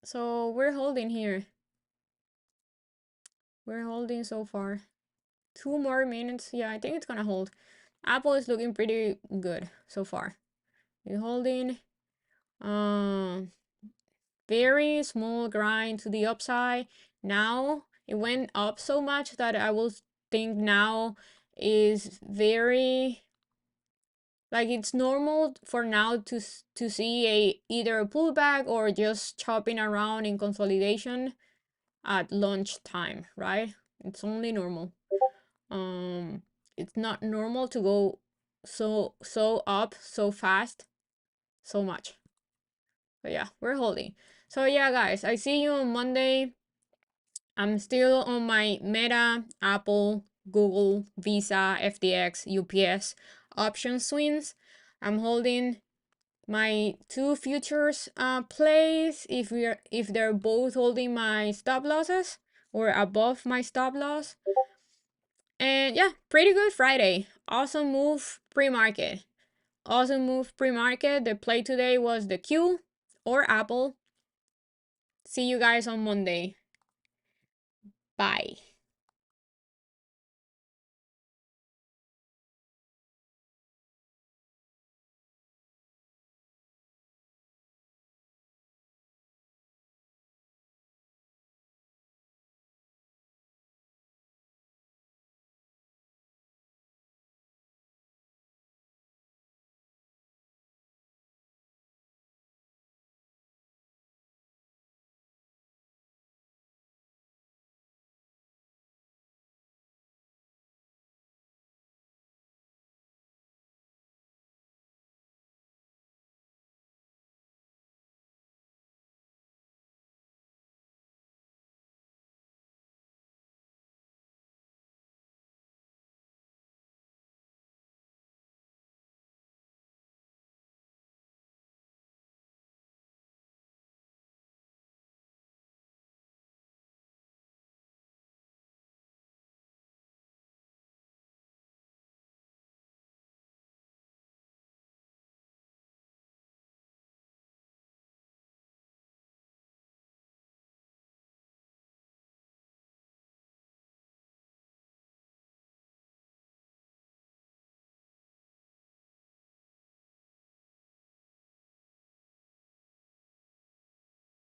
So we're holding here. We're holding so far. 2 more minutes. Yeah, I think it's gonna hold. Apple is looking pretty good so far. We're holding. Very small grind to the upside. Now it went up so much that I will think now is very, like, it's normal for now to see either a pullback or just chopping around in consolidation at lunch time, right? It's only normal. It's not normal to go so up so fast so much. But yeah, we're holding. So yeah, guys, I see you on Monday. I'm still on my Meta, Apple, Google, Visa, FTX, UPS option swings. I'm holding my 2 futures plays if they're both holding my stop losses or above my stop loss. And yeah, pretty good Friday. Awesome move pre-market. Awesome move pre-market. The play today was the Q or Apple. See you guys on Monday. Bye.